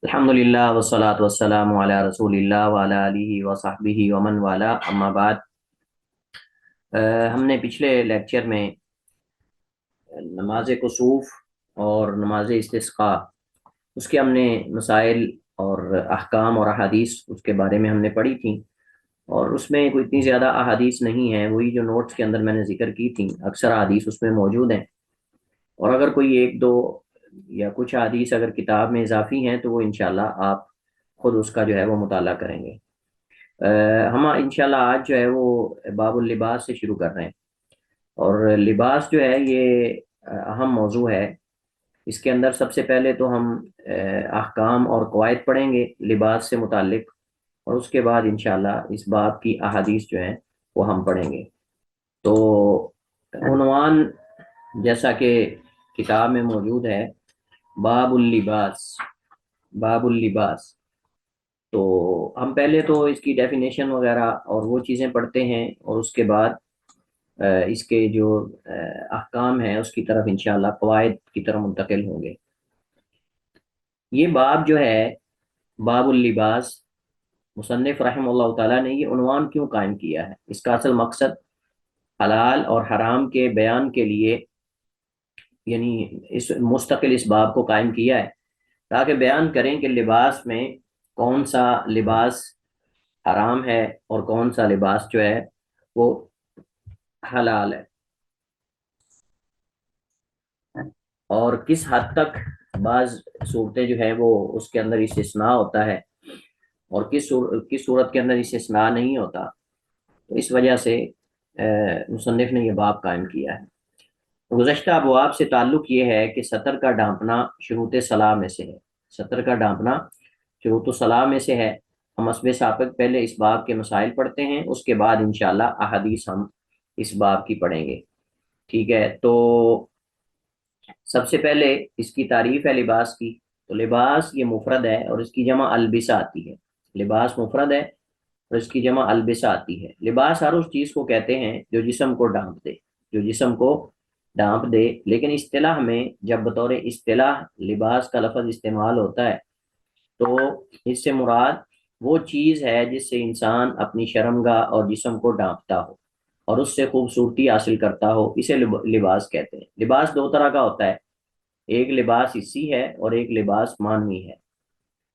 الحمدللہ والصلاۃ والسلام علی رسول اللہ وعلی آلہ وصحبہ ومن والا اما بعد۔ ہم نے پچھلے لیکچر میں نماز کسوف اور نماز استسقاء اس کے ہم نے مسائل اور احکام اور احادیث اس کے بارے میں ہم نے پڑھی تھیں، اور اس میں کوئی اتنی زیادہ احادیث نہیں ہیں، وہی جو نوٹس کے اندر میں نے ذکر کی تھیں اکثر احادیث اس میں موجود ہیں، اور اگر کوئی ایک دو یا کچھ احادیث اگر کتاب میں اضافی ہیں تو وہ انشاءاللہ آپ خود اس کا جو ہے وہ مطالعہ کریں گے۔ ہم انشاءاللہ آج جو ہے وہ باب اللباس سے شروع کر رہے ہیں، اور لباس جو ہے یہ اہم موضوع ہے۔ اس کے اندر سب سے پہلے تو ہم احکام اور قواعد پڑھیں گے لباس سے متعلق، اور اس کے بعد انشاءاللہ اس باب کی احادیث جو ہیں وہ ہم پڑھیں گے۔ تو عنوان جیسا کہ کتاب میں موجود ہے، باب اللباس، باب اللباس۔ تو ہم پہلے تو اس کی ڈیفینیشن وغیرہ اور وہ چیزیں پڑھتے ہیں، اور اس کے بعد اس کے جو احکام ہیں اس کی طرف انشاءاللہ قواعد کی طرف منتقل ہوں گے۔ یہ باب جو ہے باب اللباس، مصنف رحمہ اللہ تعالیٰ نے یہ عنوان کیوں قائم کیا ہے؟ اس کا اصل مقصد حلال اور حرام کے بیان کے لیے، یعنی اس مستقل اس باب کو قائم کیا ہے تاکہ بیان کریں کہ لباس میں کون سا لباس حرام ہے اور کون سا لباس جو ہے وہ حلال ہے، اور کس حد تک بعض صورتیں جو ہے وہ اس کے اندر استثناء ہوتا ہے اور کس صورت کے اندر استثناء نہیں ہوتا۔ تو اس وجہ سے مصنف نے یہ باب قائم کیا ہے۔ گزشتہ ابواب سے تعلق یہ ہے کہ سطر کا ڈھانپنا شروط صلاح میں سے ہے، سطر کا ڈھانپنا شروط صلاح میں سے ہے۔ ہم حسب سابق پہلے اس باب کے مسائل پڑھتے ہیں، اس کے بعد انشاءاللہ احادیث ہم اس باب کی پڑھیں گے، ٹھیک ہے؟ تو سب سے پہلے اس کی تعریف ہے لباس کی۔ تو لباس یہ مفرد ہے اور اس کی جمع البسہ آتی ہے، لباس مفرد ہے اور اس کی جمع البسہ آتی ہے۔ لباس ہر اس چیز کو کہتے ہیں جو جسم کو ڈھانپ دے، جو جسم کو ڈھانپ دے، لیکن اصطلاح میں جب بطور اصطلاح لباس کا لفظ استعمال ہوتا ہے تو اس سے مراد وہ چیز ہے جس سے انسان اپنی شرمگاہ اور جسم کو ڈھانپتا ہو اور اس سے خوبصورتی حاصل کرتا ہو، اسے لباس کہتے ہیں۔ لباس دو طرح کا ہوتا ہے، ایک لباس حسی ہے اور ایک لباس معنوی ہے۔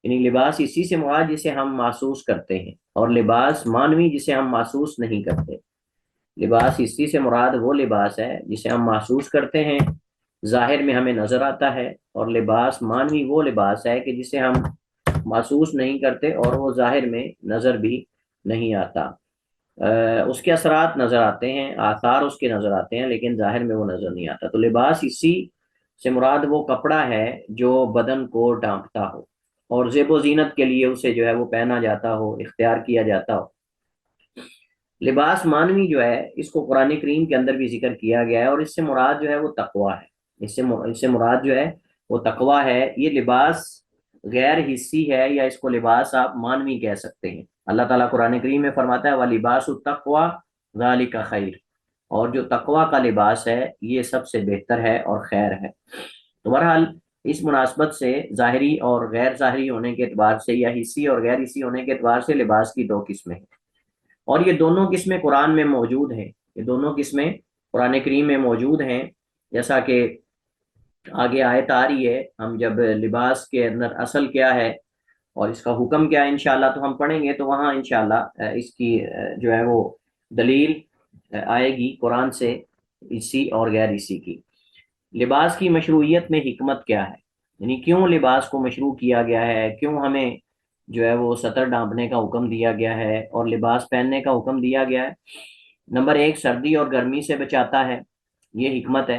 یعنی لباس حسی سے مراد جسے ہم محسوس کرتے ہیں، اور لباس معنوی جسے ہم محسوس نہیں کرتے۔ لباس حسی سے مراد وہ لباس ہے جسے ہم محسوس کرتے ہیں، ظاہر میں ہمیں نظر آتا ہے، اور لباس معنوی وہ لباس ہے کہ جسے ہم محسوس نہیں کرتے اور وہ ظاہر میں نظر بھی نہیں آتا۔ اس کے اثرات نظر آتے ہیں، آثار اس کے نظر آتے ہیں، لیکن ظاہر میں وہ نظر نہیں آتا۔ تو لباس اسی سے مراد وہ کپڑا ہے جو بدن کو ڈھانپتا ہو اور زیب و زینت کے لیے اسے جو ہے وہ پہنا جاتا ہو، اختیار کیا جاتا ہو۔ لباس معنوی جو ہے اس کو قرآن کریم کے اندر بھی ذکر کیا گیا ہے، اور اس سے مراد جو ہے وہ تقوی ہے، اس سے مراد جو ہے وہ تقوی ہے۔ یہ لباس غیر حسی ہے، یا اس کو لباس آپ معنوی کہہ سکتے ہیں۔ اللہ تعالیٰ قرآن کریم میں فرماتا ہے وَلِبَاسُ التَّقْوَىٰ ذَلِكَ خَيْرٌ، اور جو تقوی کا لباس ہے یہ سب سے بہتر ہے اور خیر ہے۔ تو بہرحال اس مناسبت سے ظاہری اور غیر ظاہری ہونے کے اعتبار سے، یا حسی اور غیر حسی ہونے کے اعتبار سے لباس کی دو قسمیں ہیں، اور یہ دونوں قسمیں قرآن میں موجود ہیں، یہ دونوں قسمیں قرآن کریم میں موجود ہیں۔ جیسا کہ آگے آیت آ رہی ہے، ہم جب لباس کے اندر اصل کیا ہے اور اس کا حکم کیا ہے انشاءاللہ تو ہم پڑھیں گے، تو وہاں انشاءاللہ اس کی جو ہے وہ دلیل آئے گی قرآن سے، اسی اور غیر اسی کی۔ لباس کی مشروعیت میں حکمت کیا ہے، یعنی کیوں لباس کو مشروع کیا گیا ہے، کیوں ہمیں جو ہے وہ سطر ڈھانپنے کا حکم دیا گیا ہے اور لباس پہننے کا حکم دیا گیا ہے؟ نمبر ایک، سردی اور گرمی سے بچاتا ہے، یہ حکمت ہے،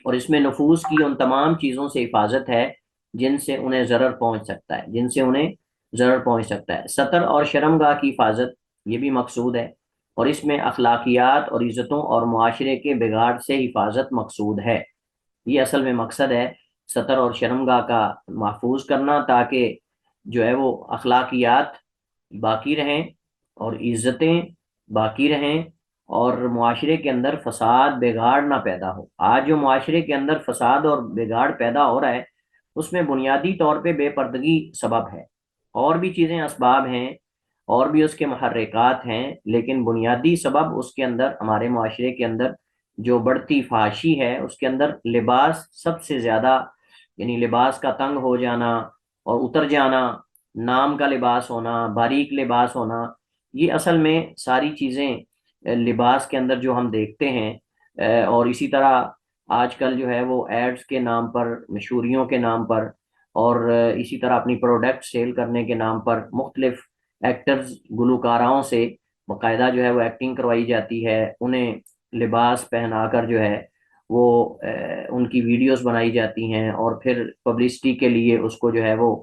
اور اس میں نفوس کی ان تمام چیزوں سے حفاظت ہے جن سے انہیں ضرر پہنچ سکتا ہے، جن سے انہیں ضرر پہنچ سکتا ہے۔ سطر اور شرمگاہ کی حفاظت یہ بھی مقصود ہے، اور اس میں اخلاقیات اور عزتوں اور معاشرے کے بگاڑ سے حفاظت مقصود ہے۔ یہ اصل میں مقصد ہے سطر اور شرمگاہ کا محفوظ کرنا، تاکہ جو ہے وہ اخلاقیات باقی رہیں اور عزتیں باقی رہیں، اور معاشرے کے اندر فساد بگاڑ نہ پیدا ہو۔ آج جو معاشرے کے اندر فساد اور بگاڑ پیدا ہو رہا ہے اس میں بنیادی طور پہ بے پردگی سبب ہے، اور بھی چیزیں اسباب ہیں، اور بھی اس کے محرکات ہیں، لیکن بنیادی سبب اس کے اندر، ہمارے معاشرے کے اندر جو بڑھتی فحاشی ہے، اس کے اندر لباس سب سے زیادہ، یعنی لباس کا تنگ ہو جانا اور اتر جانا، نام کا لباس ہونا، باریک لباس ہونا، یہ اصل میں ساری چیزیں لباس کے اندر جو ہم دیکھتے ہیں، اور اسی طرح آج کل جو ہے وہ ایڈز کے نام پر، مشہوریوں کے نام پر، اور اسی طرح اپنی پروڈکٹ سیل کرنے کے نام پر مختلف ایکٹرز، گلوکاراؤں سے باقاعدہ جو ہے وہ ایکٹنگ کروائی جاتی ہے، انہیں لباس پہنا کر جو ہے وہ ان کی ویڈیوز بنائی جاتی ہیں، اور پھر پبلسٹی کے لیے اس کو جو ہے وہ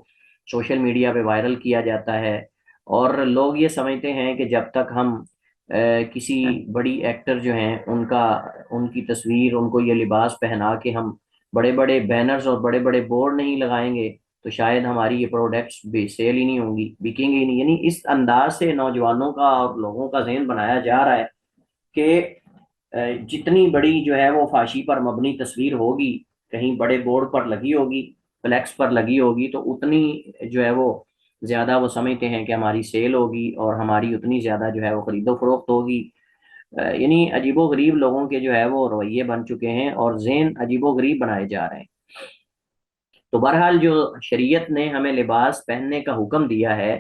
سوشل میڈیا پہ وائرل کیا جاتا ہے۔ اور لوگ یہ سمجھتے ہیں کہ جب تک ہم کسی بڑی ایکٹر جو ہیں ان کی تصویر، ان کو یہ لباس پہنا کے ہم بڑے بڑے بینرز اور بڑے بڑے بورڈ نہیں لگائیں گے، تو شاید ہماری یہ پروڈکٹس بھی سیل ہی نہیں ہوں گی، بکیں گی ہی نہیں۔ یعنی اس انداز سے نوجوانوں کا اور لوگوں کا ذہن بنایا جا رہا ہے کہ جتنی بڑی جو ہے وہ فحاشی پر مبنی تصویر ہوگی، کہیں بڑے بورڈ پر لگی ہوگی، فلیکس پر لگی ہوگی، تو اتنی جو ہے وہ زیادہ وہ سمجھتے ہیں کہ ہماری سیل ہوگی، اور ہماری اتنی زیادہ جو ہے وہ خرید و فروخت ہوگی۔ یعنی عجیب و غریب لوگوں کے جو ہے وہ رویے بن چکے ہیں، اور ذہن عجیب و غریب بنائے جا رہے ہیں۔ تو بہرحال جو شریعت نے ہمیں لباس پہننے کا حکم دیا ہے،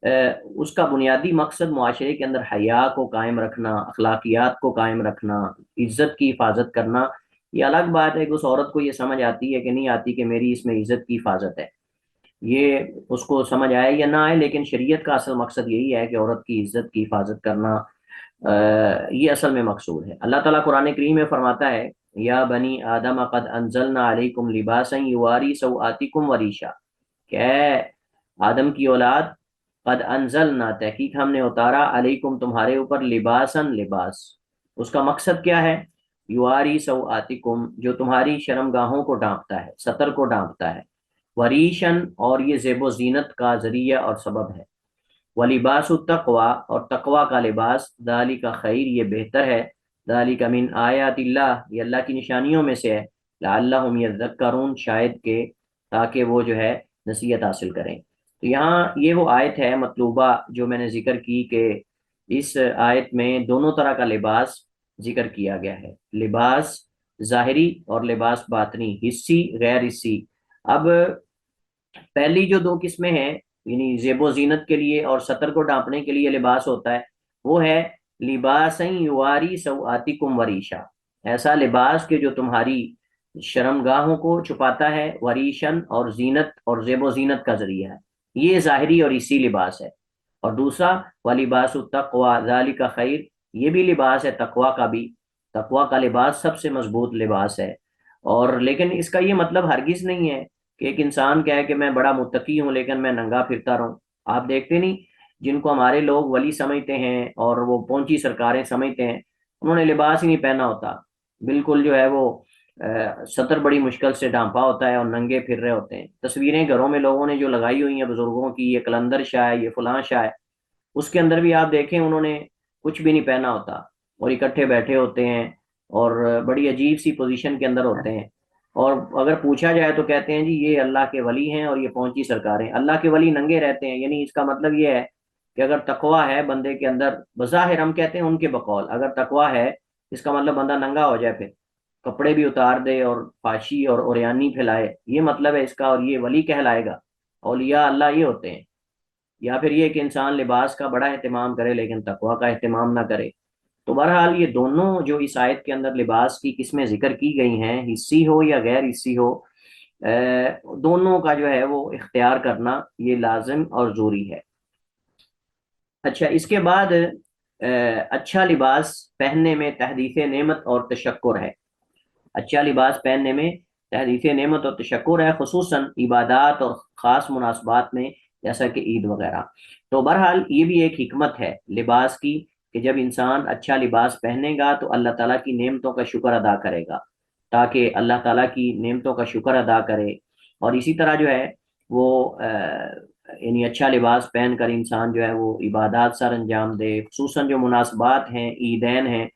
اس کا بنیادی مقصد معاشرے کے اندر حیا کو قائم رکھنا، اخلاقیات کو قائم رکھنا، عزت کی حفاظت کرنا۔ یہ الگ بات ہے کہ اس عورت کو یہ سمجھ آتی ہے کہ نہیں آتی کہ میری اس میں عزت کی حفاظت ہے، یہ اس کو سمجھ آئے یا نہ آئے، لیکن شریعت کا اصل مقصد یہی ہے کہ عورت کی عزت کی حفاظت کرنا، یہ اصل میں مقصود ہے۔ اللہ تعالیٰ قرآن کریم میں فرماتا ہے، یا بنی آدم قد انزلنا علیکم لباسا یواری سوآتکم وریشا، کہ اے آدم کی اولاد، قد انزلنا، تحقیق ہم نے اتارا، علیکم تمہارے اوپر، لباسن لباس، اس کا مقصد کیا ہے؟ یواری سوآتکم، جو تمہاری شرم گاہوں کو ڈھانپتا ہے، ستر کو ڈھانپتا ہے، وریشن، اور یہ زیب و زینت کا ذریعہ اور سبب ہے، ولباس التقوی، اور تقوی کا لباس، ذالک خیر، یہ بہتر ہے، ذالک من آیات اللہ، یہ اللہ کی نشانیوں میں سے ہے، لعلہم یذکرون، شاید کہ تاکہ وہ جو ہے نصیحت حاصل کریں۔ تو یہاں یہ وہ آیت ہے مطلوبہ جو میں نے ذکر کی، کہ اس آیت میں دونوں طرح کا لباس ذکر کیا گیا ہے، لباس ظاہری اور لباس باطنی، حسی غیر حسی۔ اب پہلی جو دو قسمیں ہیں، یعنی زیب و زینت کے لیے اور سطر کو ڈھانپنے کے لیے لباس ہوتا ہے، وہ ہے لباسن یواری سوآتکم وریشا، ایسا لباس کہ جو تمہاری شرم گاہوں کو چھپاتا ہے، وریشن، اور زینت اور زیب و زینت کا ذریعہ ہے، یہ ظاہری اور اسی لباس ہے۔ اور دوسرا ولباس التقوی ذالک خیر، یہ بھی لباس ہے تقوی کا بھی، تقوی کا لباس سب سے مضبوط لباس ہے۔ اور لیکن اس کا یہ مطلب ہرگز نہیں ہے کہ ایک انسان کہے کہ میں بڑا متقی ہوں لیکن میں ننگا پھرتا رہوں۔ آپ دیکھتے نہیں، جن کو ہمارے لوگ ولی سمجھتے ہیں اور وہ پونچی سرکاریں سمجھتے ہیں، انہوں نے لباس ہی نہیں پہنا ہوتا، بالکل جو ہے وہ سطر بڑی مشکل سے ڈھانپا ہوتا ہے اور ننگے پھر رہے ہوتے ہیں۔ تصویریں گھروں میں لوگوں نے جو لگائی ہوئی ہیں بزرگوں کی، یہ کلندر شاہ ہے، یہ فلاں شاہ ہے، اس کے اندر بھی آپ دیکھیں انہوں نے کچھ بھی نہیں پہنا ہوتا، اور اکٹھے بیٹھے ہوتے ہیں، اور بڑی عجیب سی پوزیشن کے اندر ہوتے ہیں، اور اگر پوچھا جائے تو کہتے ہیں جی یہ اللہ کے ولی ہیں اور یہ پہنچی سرکاریں۔ اللہ کے ولی ننگے رہتے ہیں، یعنی اس کا مطلب یہ ہے کہ اگر تقوی ہے بندے کے اندر، بظاہر ہم کہتے ہیں ان کے بقول، اگر تقوی ہے اس کا مطلب بندہ ننگا ہو جائے، پھر کپڑے بھی اتار دے اور فاشی اور اوریانی پھیلائے، یہ مطلب ہے اس کا، اور یہ ولی کہلائے گا۔ اولیاء اللہ یہ ہوتے ہیں۔ یا پھر یہ کہ انسان لباس کا بڑا اہتمام کرے لیکن تقوی کا اہتمام نہ کرے۔ تو بہرحال یہ دونوں جو اس آیت کے اندر لباس کی قسمیں ذکر کی گئی ہیں، حسی ہو یا غیر حسی ہو، دونوں کا جو ہے وہ اختیار کرنا یہ لازم اور ضروری ہے۔ اچھا، اس کے بعد اچھا لباس پہننے میں تحدیث نعمت اور تشکر ہے۔ اچھا لباس پہننے میں تحدیث نعمت اور تشکر ہے، خصوصاً عبادات اور خاص مناسبات میں، جیسا کہ عید وغیرہ۔ تو بہرحال یہ بھی ایک حکمت ہے لباس کی، کہ جب انسان اچھا لباس پہنے گا تو اللہ تعالیٰ کی نعمتوں کا شکر ادا کرے گا، تاکہ اللہ تعالیٰ کی نعمتوں کا شکر ادا کرے۔ اور اسی طرح جو ہے وہ یعنی اچھا لباس پہن کر انسان جو ہے وہ عبادات سر انجام دے، خصوصاً جو مناسبات ہیں، عیدین ہیں،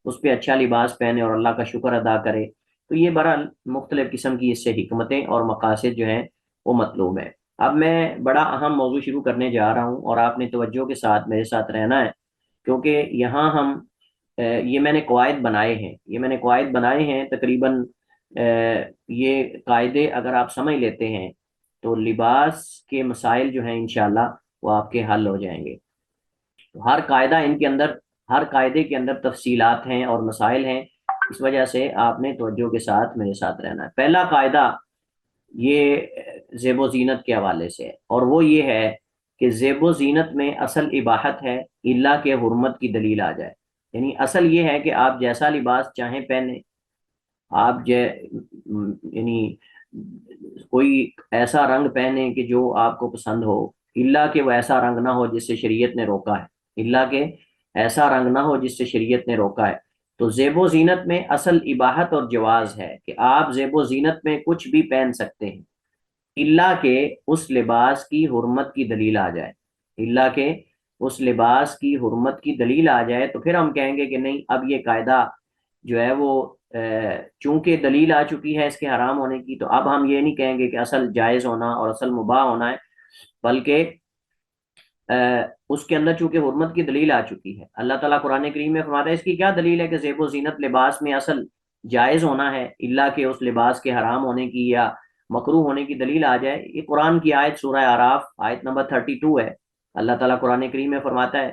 اس پہ اچھا لباس پہنے اور اللہ کا شکر ادا کرے۔ تو یہ بہرحال مختلف قسم کی اس سے حکمتیں اور مقاصد جو ہیں وہ مطلوب ہیں۔ اب میں بڑا اہم موضوع شروع کرنے جا رہا ہوں، اور آپ نے توجہ کے ساتھ میرے ساتھ رہنا ہے، کیونکہ یہاں ہم یہ میں نے قواعد بنائے ہیں، تقریباً یہ قاعدے اگر آپ سمجھ لیتے ہیں تو لباس کے مسائل جو ہیں انشاءاللہ وہ آپ کے حل ہو جائیں گے۔ تو ہر قاعدے کے اندر تفصیلات ہیں اور مسائل ہیں، اس وجہ سے آپ نے توجہ کے ساتھ میرے ساتھ رہنا ہے۔ پہلا قاعدہ یہ زیب و زینت کے حوالے سے ہے، اور وہ یہ ہے کہ زیب و زینت میں اصل اباحت ہے الا کہ حرمت کی دلیل آ جائے۔ یعنی اصل یہ ہے کہ آپ جیسا لباس چاہیں پہنے، آپ یعنی کوئی ایسا رنگ پہنے کہ جو آپ کو پسند ہو، الا کہ وہ ایسا رنگ نہ ہو جس سے شریعت نے روکا ہے، تو زیب و زینت میں اصل اباحت اور جواز ہے کہ آپ زیب و زینت میں کچھ بھی پہن سکتے ہیں، الا کہ اس لباس کی حرمت کی دلیل آ جائے، تو پھر ہم کہیں گے کہ نہیں، اب یہ قاعدہ جو ہے وہ چونکہ دلیل آ چکی ہے اس کے حرام ہونے کی، تو اب ہم یہ نہیں کہیں گے کہ اصل جائز ہونا اور اصل مباح ہونا ہے، بلکہ اس کے اندر چونکہ حرمت کی دلیل آ چکی ہے۔ اللہ تعالیٰ قرآن کریم میں فرماتا ہے اس کی کیا دلیل ہے کہ زیب و زینت لباس میں اصل جائز ہونا ہے، الا کہ اس لباس کے حرام ہونے کی یا مکروہ ہونے کی دلیل آ جائے۔ یہ قرآن کی آیت سورہ اعراف آیت نمبر 32 ہے۔ اللہ تعالیٰ قرآن کریم میں فرماتا ہے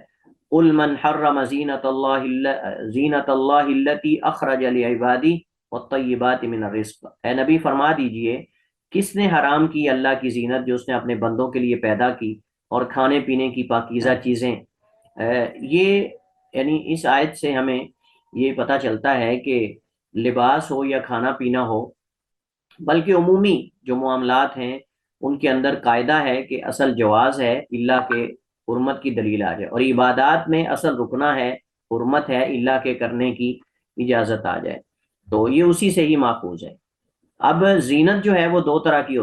قل من حرم زینت اللہ التی اخرج لعبادی والطیبات من الرزق، اے نبی فرما دیجئے کس نے حرام کی اللہ کی زینت جو اس نے اپنے بندوں کے لیے پیدا کی، اور کھانے پینے کی پاکیزہ چیزیں۔ یہ یعنی اس آیت سے ہمیں یہ پتہ چلتا ہے کہ لباس ہو یا کھانا پینا ہو، بلکہ عمومی جو معاملات ہیں ان کے اندر قاعدہ ہے کہ اصل جواز ہے الا کہ حرمت کی دلیل آ جائے، اور عبادات میں اصل رکنا ہے، حرمت ہے الا کہ کرنے کی اجازت آ جائے، تو یہ اسی سے ہی ماخوذ ہے۔ اب زینت جو ہے وہ دو طرح کی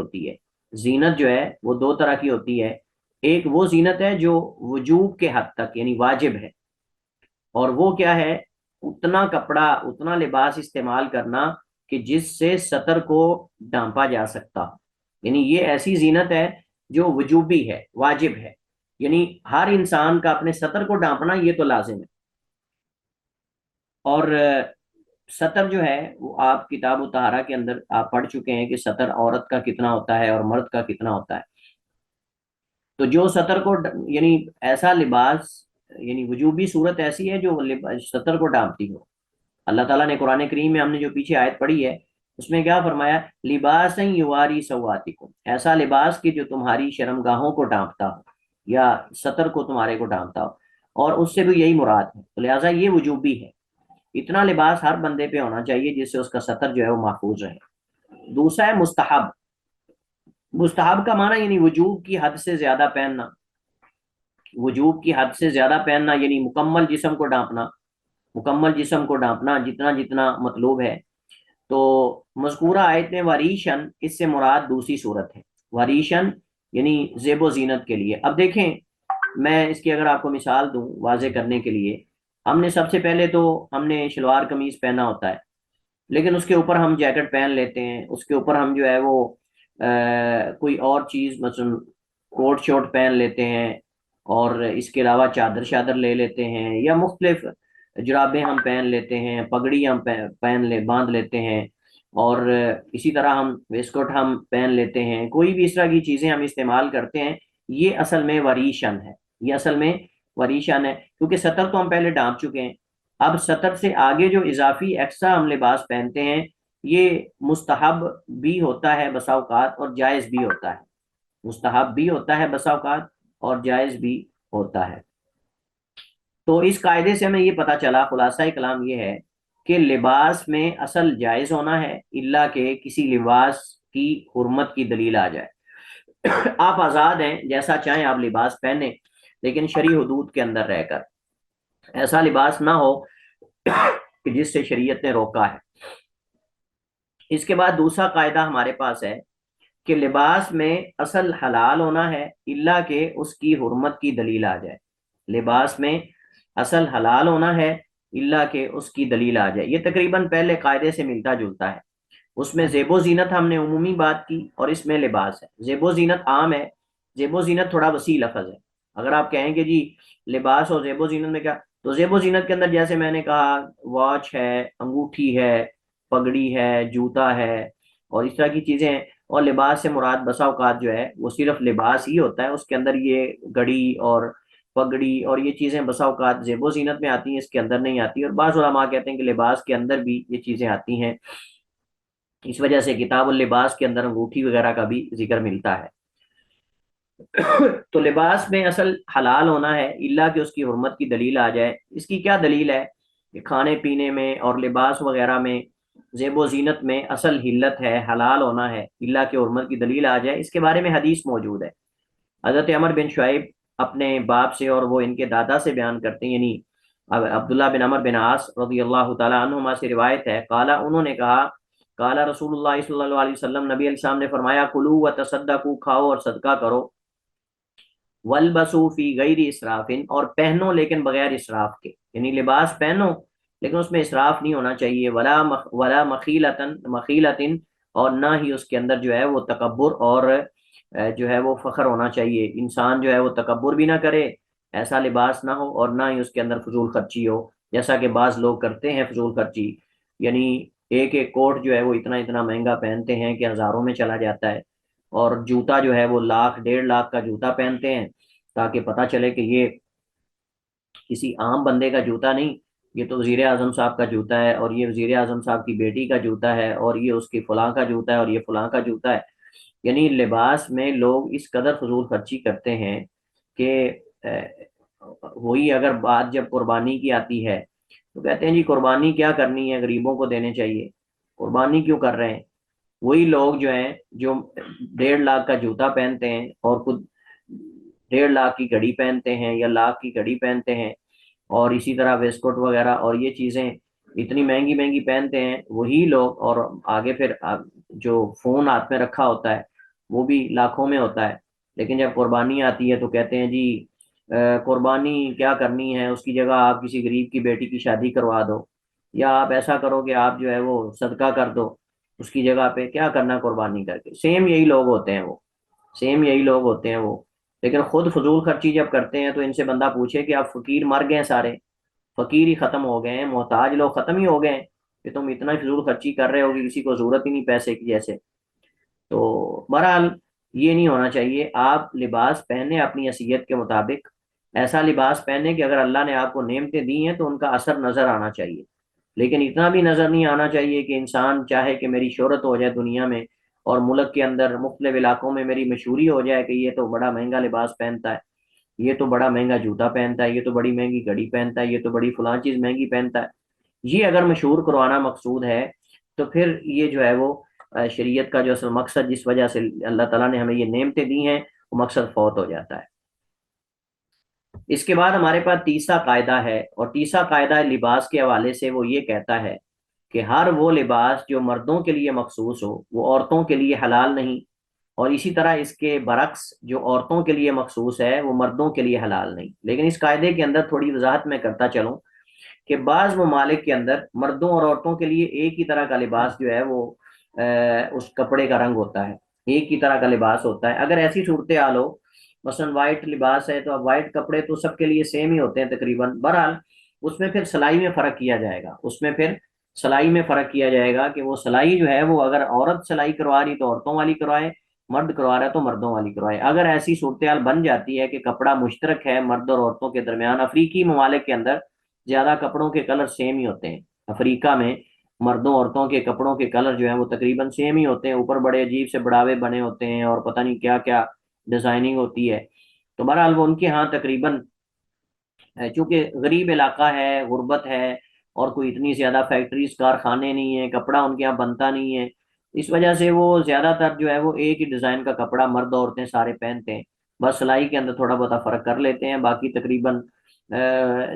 ہوتی ہے، ایک وہ زینت ہے جو وجوب کے حد تک یعنی واجب ہے، اور وہ کیا ہے، اتنا کپڑا اتنا لباس استعمال کرنا کہ جس سے سطر کو ڈھانپا جا سکتا، یعنی یہ ایسی زینت ہے جو وجوبی ہے، واجب ہے، یعنی ہر انسان کا اپنے سطر کو ڈھانپنا یہ تو لازم ہے۔ اور سطر جو ہے وہ آپ کتاب الطہارہ کے اندر آپ پڑھ چکے ہیں کہ سطر عورت کا کتنا ہوتا ہے اور مرد کا کتنا ہوتا ہے، تو جو سطر کو یعنی ایسا لباس، یعنی وجوبی صورت ایسی ہے جو سطر کو ڈھانپتی ہو۔ اللہ تعالیٰ نے قرآن کریم میں ہم نے جو پیچھے آیت پڑھی ہے اس میں کیا فرمایا، لباسا یواری سواتکم، ایسا لباس کہ جو تمہاری شرمگاہوں کو ڈھانپتا ہو یا سطر کو تمہارے کو ڈھانپتا ہو، اور اس سے بھی یہی مراد ہے، تو لہٰذا یہ وجوبی ہے، اتنا لباس ہر بندے پہ ہونا چاہیے جس سے اس کا سطر جو ہے وہ محفوظ رہے۔ دوسرا ہے مستحب، مستحب کا معنی یعنی وجوب کی حد سے زیادہ پہننا، یعنی مکمل جسم کو ڈھانپنا جتنا جتنا مطلوب ہے۔ تو مذکورہ آیت میں وریشن اس سے مراد دوسری صورت ہے، وریشن یعنی زیب و زینت کے لیے۔ اب دیکھیں میں اس کی اگر آپ کو مثال دوں واضح کرنے کے لیے، ہم نے سب سے پہلے تو ہم نے شلوار قمیض پہنا ہوتا ہے، لیکن اس کے اوپر ہم جیکٹ پہن لیتے ہیں، اس کے اوپر ہم جو ہے وہ کوئی اور چیز مثلا کوٹ شوٹ پہن لیتے ہیں، اور اس کے علاوہ چادر لے لیتے ہیں، یا مختلف جرابیں ہم پہن لیتے ہیں، پگڑی ہم باندھ لیتے ہیں، اور اسی طرح ہم ویسکوٹ ہم پہن لیتے ہیں، کوئی بھی اس طرح کی چیزیں ہم استعمال کرتے ہیں، یہ اصل میں وریشن ہے، کیونکہ سطر تو ہم پہلے ڈھانپ چکے ہیں۔ اب سطر سے آگے جو اضافی ایکسٹرا ہم لباس پہنتے ہیں یہ مستحب بھی ہوتا ہے بسا اوقات اور جائز بھی ہوتا ہے، مستحب بھی ہوتا ہے بسا اوقات اور جائز بھی ہوتا ہے۔ تو اس قاعدے سے ہمیں یہ پتہ چلا، خلاصہ کلام یہ ہے کہ لباس میں اصل جائز ہونا ہے الا کہ کسی لباس کی حرمت کی دلیل آ جائے۔ آپ آزاد ہیں، جیسا چاہیں آپ لباس پہنیں، لیکن شرعی حدود کے اندر رہ کر، ایسا لباس نہ ہو کہ جس سے شریعت نے روکا ہے۔ اس کے بعد دوسرا قاعدہ ہمارے پاس ہے کہ لباس میں اصل حلال ہونا ہے الا کہ اس کی حرمت کی دلیل آ جائے، لباس میں اصل حلال ہونا ہے الا کہ اس کی دلیل آ جائے۔ یہ تقریباً پہلے قاعدے سے ملتا جلتا ہے، اس میں زیب و زینت ہم نے عمومی بات کی اور اس میں لباس ہے. زیب و زینت عام ہے، زیب و زینت تھوڑا وسیع لفظ ہے. اگر آپ کہیں کہ جی لباس اور زیب و زینت میں کیا، تو زیب و زینت کے اندر جیسے میں نے کہا واچ ہے، انگوٹھی ہے، پگڑی ہے، جوتا ہے، اور اس طرح کی چیزیں ہیں. اور لباس سے مراد بسا اوقات جو ہے وہ صرف لباس ہی ہوتا ہے، اس کے اندر یہ گھڑی اور پگڑی اور یہ چیزیں بسا اوقات زیب و زینت میں آتی ہیں، اس کے اندر نہیں آتی. اور بعض علماء کہتے ہیں کہ لباس کے اندر بھی یہ چیزیں آتی ہیں. اس وجہ سے کتاب اللباس کے اندر انگوٹھی وغیرہ کا بھی ذکر ملتا ہے. تو لباس میں اصل حلال ہونا ہے الا کہ اس کی حرمت کی دلیل آ جائے. اس کی کیا دلیل ہے کہ کھانے پینے میں اور لباس وغیرہ میں زیب و زینت میں اصل حلت ہے، حلال ہونا ہے الا کہ حرمت کی دلیل آ جائے. اس کے بارے میں حدیث موجود ہے. حضرت عمر بن شعیب اپنے باپ سے اور وہ ان کے دادا سے بیان کرتے ہیں، یعنی عبداللہ بن عمر بن عاص رضی اللہ تعالیٰ عنہما سے روایت ہے، قالا انہوں نے کہا، قالا رسول اللہ صلی اللہ علیہ وسلم، نبی علیہ السلام نے فرمایا، کلو و تصدقو، کھاؤ اور صدقہ کرو، والبسو فی غیر اسراف، اور پہنو لیکن بغیر اسراف کے، یعنی لباس پہنو لیکن اس میں اسراف نہیں ہونا چاہیے، ولا مخیلتن، اور نہ ہی اس کے اندر جو ہے وہ تکبر اور جو ہے وہ فخر ہونا چاہیے. انسان جو ہے وہ تکبر بھی نہ کرے، ایسا لباس نہ ہو، اور نہ ہی اس کے اندر فضول خرچی ہو، جیسا کہ بعض لوگ کرتے ہیں فضول خرچی. یعنی ایک ایک کوٹ جو ہے وہ اتنا اتنا مہنگا پہنتے ہیں کہ ہزاروں میں چلا جاتا ہے، اور جوتا جو ہے وہ لاکھ 1.5 لاکھ کا جوتا پہنتے ہیں تاکہ پتہ چلے کہ یہ کسی عام بندے کا جوتا نہیں، یہ تو وزیر اعظم صاحب کا جوتا ہے، اور یہ وزیر اعظم صاحب کی بیٹی کا جوتا ہے، اور یہ اس کی فلاں کا جوتا ہے، اور یہ فلاں کا جوتا ہے. یعنی لباس میں لوگ اس قدر فضول خرچی کرتے ہیں کہ وہی اگر بات جب قربانی کی آتی ہے تو کہتے ہیں جی قربانی کیا کرنی ہے، غریبوں کو دینے چاہیے، قربانی کیوں کر رہے ہیں. وہی لوگ جو ہیں جو 1.5 لاکھ کا جوتا پہنتے ہیں اور خود 1.5 لاکھ کی گھڑی پہنتے ہیں یا لاکھ کی گھڑی پہنتے ہیں، اور اسی طرح ویسکوٹ وغیرہ اور یہ چیزیں اتنی مہنگی مہنگی پہنتے ہیں وہی لوگ، اور آگے پھر جو فون ہاتھ میں رکھا ہوتا ہے وہ بھی لاکھوں میں ہوتا ہے. لیکن جب قربانی آتی ہے تو کہتے ہیں جی قربانی کیا کرنی ہے، اس کی جگہ آپ کسی غریب کی بیٹی کی شادی کروا دو، یا آپ ایسا کرو کہ آپ جو ہے وہ صدقہ کر دو، اس کی جگہ پہ کیا کرنا قربانی کر کے. سیم یہی لوگ ہوتے ہیں وہ، سیم یہی لوگ ہوتے ہیں وہ. لیکن خود فضول خرچی جب کرتے ہیں تو ان سے بندہ پوچھے کہ آپ فقیر مر گئے، سارے فقیر ہی ختم ہو گئے ہیں، محتاج لوگ ختم ہی ہو گئے ہیں کہ تم اتنا فضول خرچی کر رہے ہو کہ کسی کو ضرورت ہی نہیں پیسے کی جیسے. تو بہرحال یہ نہیں ہونا چاہیے. آپ لباس پہنے اپنی حیثیت کے مطابق، ایسا لباس پہنے کہ اگر اللہ نے آپ کو نعمتیں دی ہیں تو ان کا اثر نظر آنا چاہیے، لیکن اتنا بھی نظر نہیں آنا چاہیے کہ انسان چاہے کہ میری شہرت ہو جائے دنیا میں اور ملک کے اندر مختلف علاقوں میں میری مشہوری ہو جائے کہ یہ تو بڑا مہنگا لباس پہنتا ہے، یہ تو بڑا مہنگا جوتا پہنتا ہے، یہ تو بڑی مہنگی گھڑی پہنتا ہے، یہ تو بڑی فلاں چیز مہنگی پہنتا ہے. یہ اگر مشہور کروانا مقصود ہے تو پھر یہ جو ہے وہ شریعت کا جو اصل مقصد جس وجہ سے اللہ تعالیٰ نے ہمیں یہ نعمتیں دی ہیں وہ مقصد فوت ہو جاتا ہے. اس کے بعد ہمارے پاس تیسرا قاعدہ ہے، اور تیسرا قاعدہ لباس کے حوالے سے وہ یہ کہتا ہے کہ ہر وہ لباس جو مردوں کے لیے مخصوص ہو وہ عورتوں کے لیے حلال نہیں، اور اسی طرح اس کے برعکس جو عورتوں کے لیے مخصوص ہے وہ مردوں کے لیے حلال نہیں. لیکن اس قاعدے کے اندر تھوڑی وضاحت میں کرتا چلوں کہ بعض ممالک کے اندر مردوں اور عورتوں کے لیے ایک ہی طرح کا لباس جو ہے وہ اس کپڑے کا رنگ ہوتا ہے، ایک ہی طرح کا لباس ہوتا ہے. اگر ایسی صورتحال ہو، مثلا وائٹ لباس ہے تو اب وائٹ کپڑے تو سب کے لیے سیم ہی ہوتے ہیں تقریباً. بہرحال اس میں پھر سلائی میں فرق کیا جائے گا، اس میں پھر سلائی میں فرق کیا جائے گا کہ وہ سلائی جو ہے وہ اگر عورت سلائی کروا رہی تو عورتوں والی کروائے، مرد کروا رہا ہے تو مردوں والی کروائے. اگر ایسی صورتحال بن جاتی ہے کہ کپڑا مشترک ہے مرد اور عورتوں کے درمیان، افریقی ممالک کے اندر زیادہ کپڑوں کے کلر سیم ہی ہوتے ہیں، افریقہ میں مردوں عورتوں کے کپڑوں کے کلر جو ہیں وہ تقریباً سیم ہی ہوتے ہیں، اوپر بڑے عجیب سے بڑاوے بنے ہوتے ہیں اور پتہ نہیں کیا کیا ڈیزائننگ ہوتی ہے. تو بہرحال وہ ان کے ہاں تقریباً چونکہ غریب علاقہ ہے، غربت ہے، اور کوئی اتنی زیادہ فیکٹریز کارخانے نہیں ہیں، کپڑا ان کے یہاں بنتا نہیں ہے، اس وجہ سے وہ زیادہ تر جو ہے وہ ایک ہی ڈیزائن کا کپڑا مرد عورتیں سارے پہنتے ہیں. بس سلائی کے اندر تھوڑا بہت فرق کر لیتے ہیں، باقی تقریباً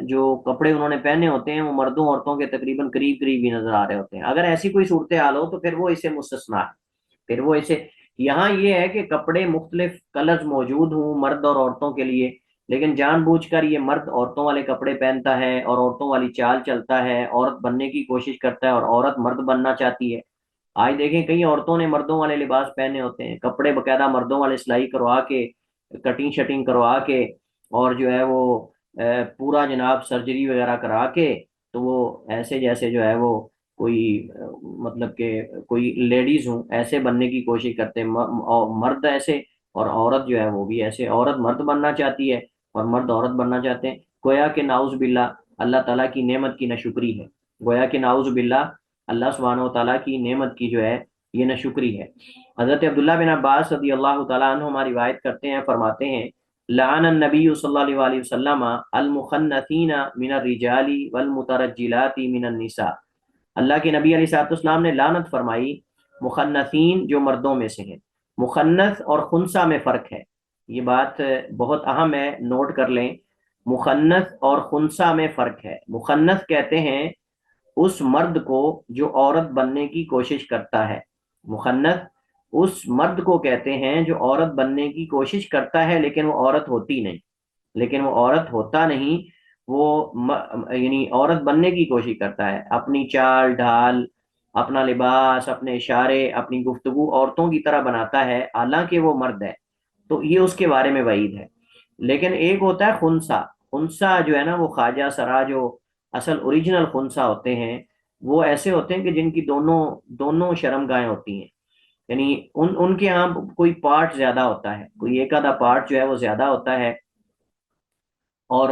جو کپڑے انہوں نے پہنے ہوتے ہیں وہ مردوں عورتوں کے تقریباً قریب قریب ہی نظر آ رہے ہوتے ہیں. اگر ایسی کوئی صورتحال ہو تو پھر وہ اسے مستثنا ہے، پھر وہ اسے، یہاں یہ ہے کہ کپڑے مختلف کلرز موجود ہوں مرد اور عورتوں کے لیے، لیکن جان بوجھ کر یہ مرد عورتوں والے کپڑے پہنتا ہے اور عورتوں والی چال چلتا ہے، عورت بننے کی کوشش کرتا ہے اور عورت مرد بننا چاہتی ہے. آج دیکھیں کئی عورتوں نے مردوں والے لباس پہنے ہوتے ہیں، کپڑے باقاعدہ مردوں والے سلائی کروا کے، کٹنگ شٹنگ کروا کے، اور جو ہے وہ پورا جناب سرجری وغیرہ کرا کے، تو وہ ایسے جیسے جو ہے وہ کوئی مطلب کہ کوئی لیڈیز ہوں ایسے بننے کی کوشش کرتے ہیں، اور مرد ایسے، اور عورت جو ہے وہ بھی ایسے، عورت مرد بننا چاہتی ہے اور مرد عورت بننا چاہتے ہیں، گویا کہ ناؤز باللہ اللہ تعالیٰ کی نعمت کی ناشکری ہے، گویا کہ ناؤز باللہ اللہ سبحانہ و تعالیٰ کی نعمت کی جو ہے یہ ناشکری ہے۔ حضرت عبداللہ بن عباس رضی اللہ تعالیٰ عنہما روایت کرتے ہیں، فرماتے ہیں لعن النبی صلی اللہ علیہ وسلم المخنثین من الرجال والمترجلات من النساء، اللہ کے نبی علیہ الصلوۃ والسلام نے لعنت فرمائی مخنثین جو مردوں میں سے ہیں۔ مخنث اور خنثی میں فرق ہے، یہ بات بہت اہم ہے، نوٹ کر لیں، مخنث اور خنثی میں فرق ہے۔ مخنث کہتے ہیں اس مرد کو جو عورت بننے کی کوشش کرتا ہے، مخنث اس مرد کو کہتے ہیں جو عورت بننے کی کوشش کرتا ہے لیکن وہ عورت ہوتی نہیں، لیکن وہ عورت ہوتا نہیں، وہ یعنی عورت بننے کی کوشش کرتا ہے، اپنی چال ڈھال، اپنا لباس، اپنے اشارے، اپنی گفتگو عورتوں کی طرح بناتا ہے حالانکہ وہ مرد ہے، تو یہ اس کے بارے میں وعید ہے۔ لیکن ایک ہوتا ہے خنسا، خنسا جو ہے نا وہ خواجہ سرا جو اصل اوریجنل خنسا ہوتے ہیں، وہ ایسے ہوتے ہیں کہ جن کی دونوں دونوں شرمگاہیں ہوتی ہیں، یعنی ان کے یہاں کوئی پارٹ زیادہ ہوتا ہے، کوئی ایک آدھا پارٹ جو ہے وہ زیادہ ہوتا ہے، اور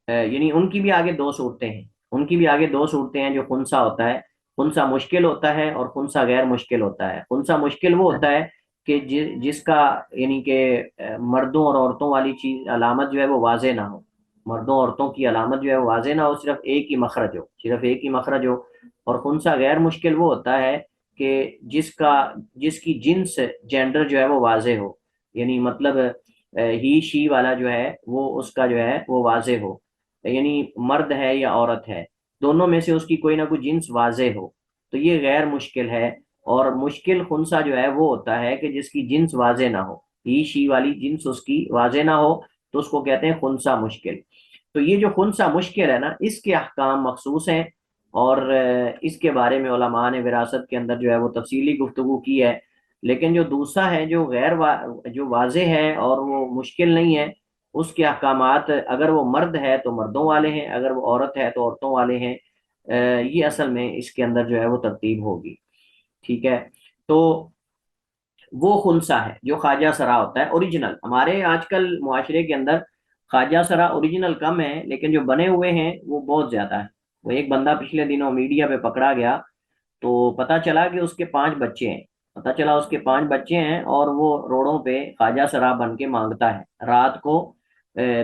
یعنی ان کی بھی آگے دو صورتیں ہیں، ان کی بھی آگے دو صورتیں ہیں، جو خنسا ہوتا ہے، خنسا مشکل ہوتا ہے اور خنسا غیر مشکل ہوتا ہے۔ خنسا مشکل وہ ہوتا ہے کہ جس کا یعنی کہ مردوں اور عورتوں والی چیز علامت جو ہے وہ واضح نہ ہو، مردوں عورتوں کی علامت جو ہے وہ واضح نہ ہو، صرف ایک ہی مخرج ہو، صرف ایک ہی مخرج ہو۔ اور خنسا غیر مشکل وہ ہوتا ہے کہ جس کی جنس جینڈر جو ہے وہ واضح ہو، یعنی مطلب ہی شی والا جو ہے وہ اس کا جو ہے وہ واضح ہو، یعنی مرد ہے یا عورت ہے، دونوں میں سے اس کی کوئی نہ کوئی جنس واضح ہو، تو یہ غیر مشکل ہے۔ اور مشکل خنسا جو ہے وہ ہوتا ہے کہ جس کی جنس واضح نہ ہو، ہی شی والی جنس اس کی واضح نہ ہو، تو اس کو کہتے ہیں خنسا مشکل۔ تو یہ جو خنسا مشکل ہے نا، اس کے احکام مخصوص ہیں، اور اس کے بارے میں علماء نے وراثت کے اندر جو ہے وہ تفصیلی گفتگو کی ہے۔ لیکن جو دوسرا ہے جو جو واضح ہے اور وہ مشکل نہیں ہے، اس کے احکامات اگر وہ مرد ہے تو مردوں والے ہیں، اگر وہ عورت ہے تو عورتوں والے ہیں، یہ اصل میں اس کے اندر جو ہے وہ ترتیب ہوگی، ٹھیک ہے۔ تو وہ خنسا ہے جو خواجہ سرا ہوتا ہے اوریجنل۔ ہمارے آج کل معاشرے کے اندر خواجہ سرا اوریجنل کم ہے، لیکن جو بنے ہوئے ہیں وہ بہت زیادہ ہے۔ وہ ایک بندہ پچھلے دنوں میڈیا پہ پکڑا گیا، تو پتا چلا کہ اس کے 5 بچے ہیں، پتا چلا اس کے 5 بچے ہیں، اور وہ روڈوں پہ خواجہ سرا بن کے مانگتا ہے، رات کو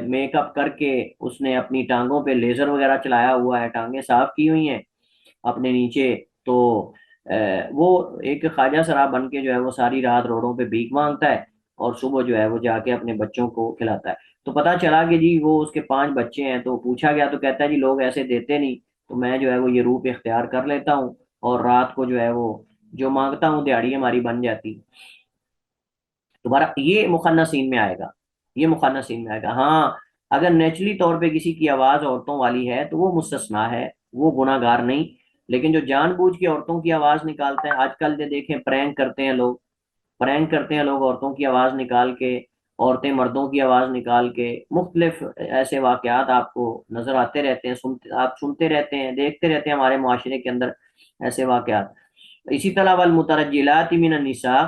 میک اپ کر کے اس نے اپنی ٹانگوں پہ لیزر وغیرہ چلایا ہوا ہے، ٹانگیں صاف کی ہوئی ہیں اپنے نیچے، تو وہ ایک خواجہ سرا بن کے جو ہے وہ ساری رات روڈوں پہ بھیک مانگتا ہے، اور صبح جو ہے وہ جا کے اپنے بچوں کو کھلاتا ہے۔ تو پتا چلا کہ جی وہ اس کے 5 بچے ہیں، تو پوچھا گیا تو کہتا ہے جی لوگ ایسے دیتے نہیں، تو میں جو ہے وہ یہ روپ اختیار کر لیتا ہوں، اور رات کو جو ہے وہ جو مانگتا ہوں دیہڑی ہماری بن جاتی۔ دوبارہ یہ مخنثین میں آئے گا، یہ مخنثین میں آئے گا۔ ہاں اگر نیچرلی طور پہ کسی کی آواز عورتوں والی ہے تو وہ مستثنا ہے، وہ گناہ گار نہیں، لیکن جو جان بوجھ کے عورتوں کی آواز نکالتے ہیں، آج کل جو دیکھیں پرینک کرتے ہیں لوگ، پرینک کرتے ہیں لوگ عورتوں کی آواز نکال کے، عورتیں مردوں کی آواز نکال کے، مختلف ایسے واقعات آپ کو نظر آتے رہتے ہیں، آپ سنتے رہتے ہیں، دیکھتے رہتے ہیں ہمارے معاشرے کے اندر ایسے واقعات۔ اسی طرح والمترجلات من النساء،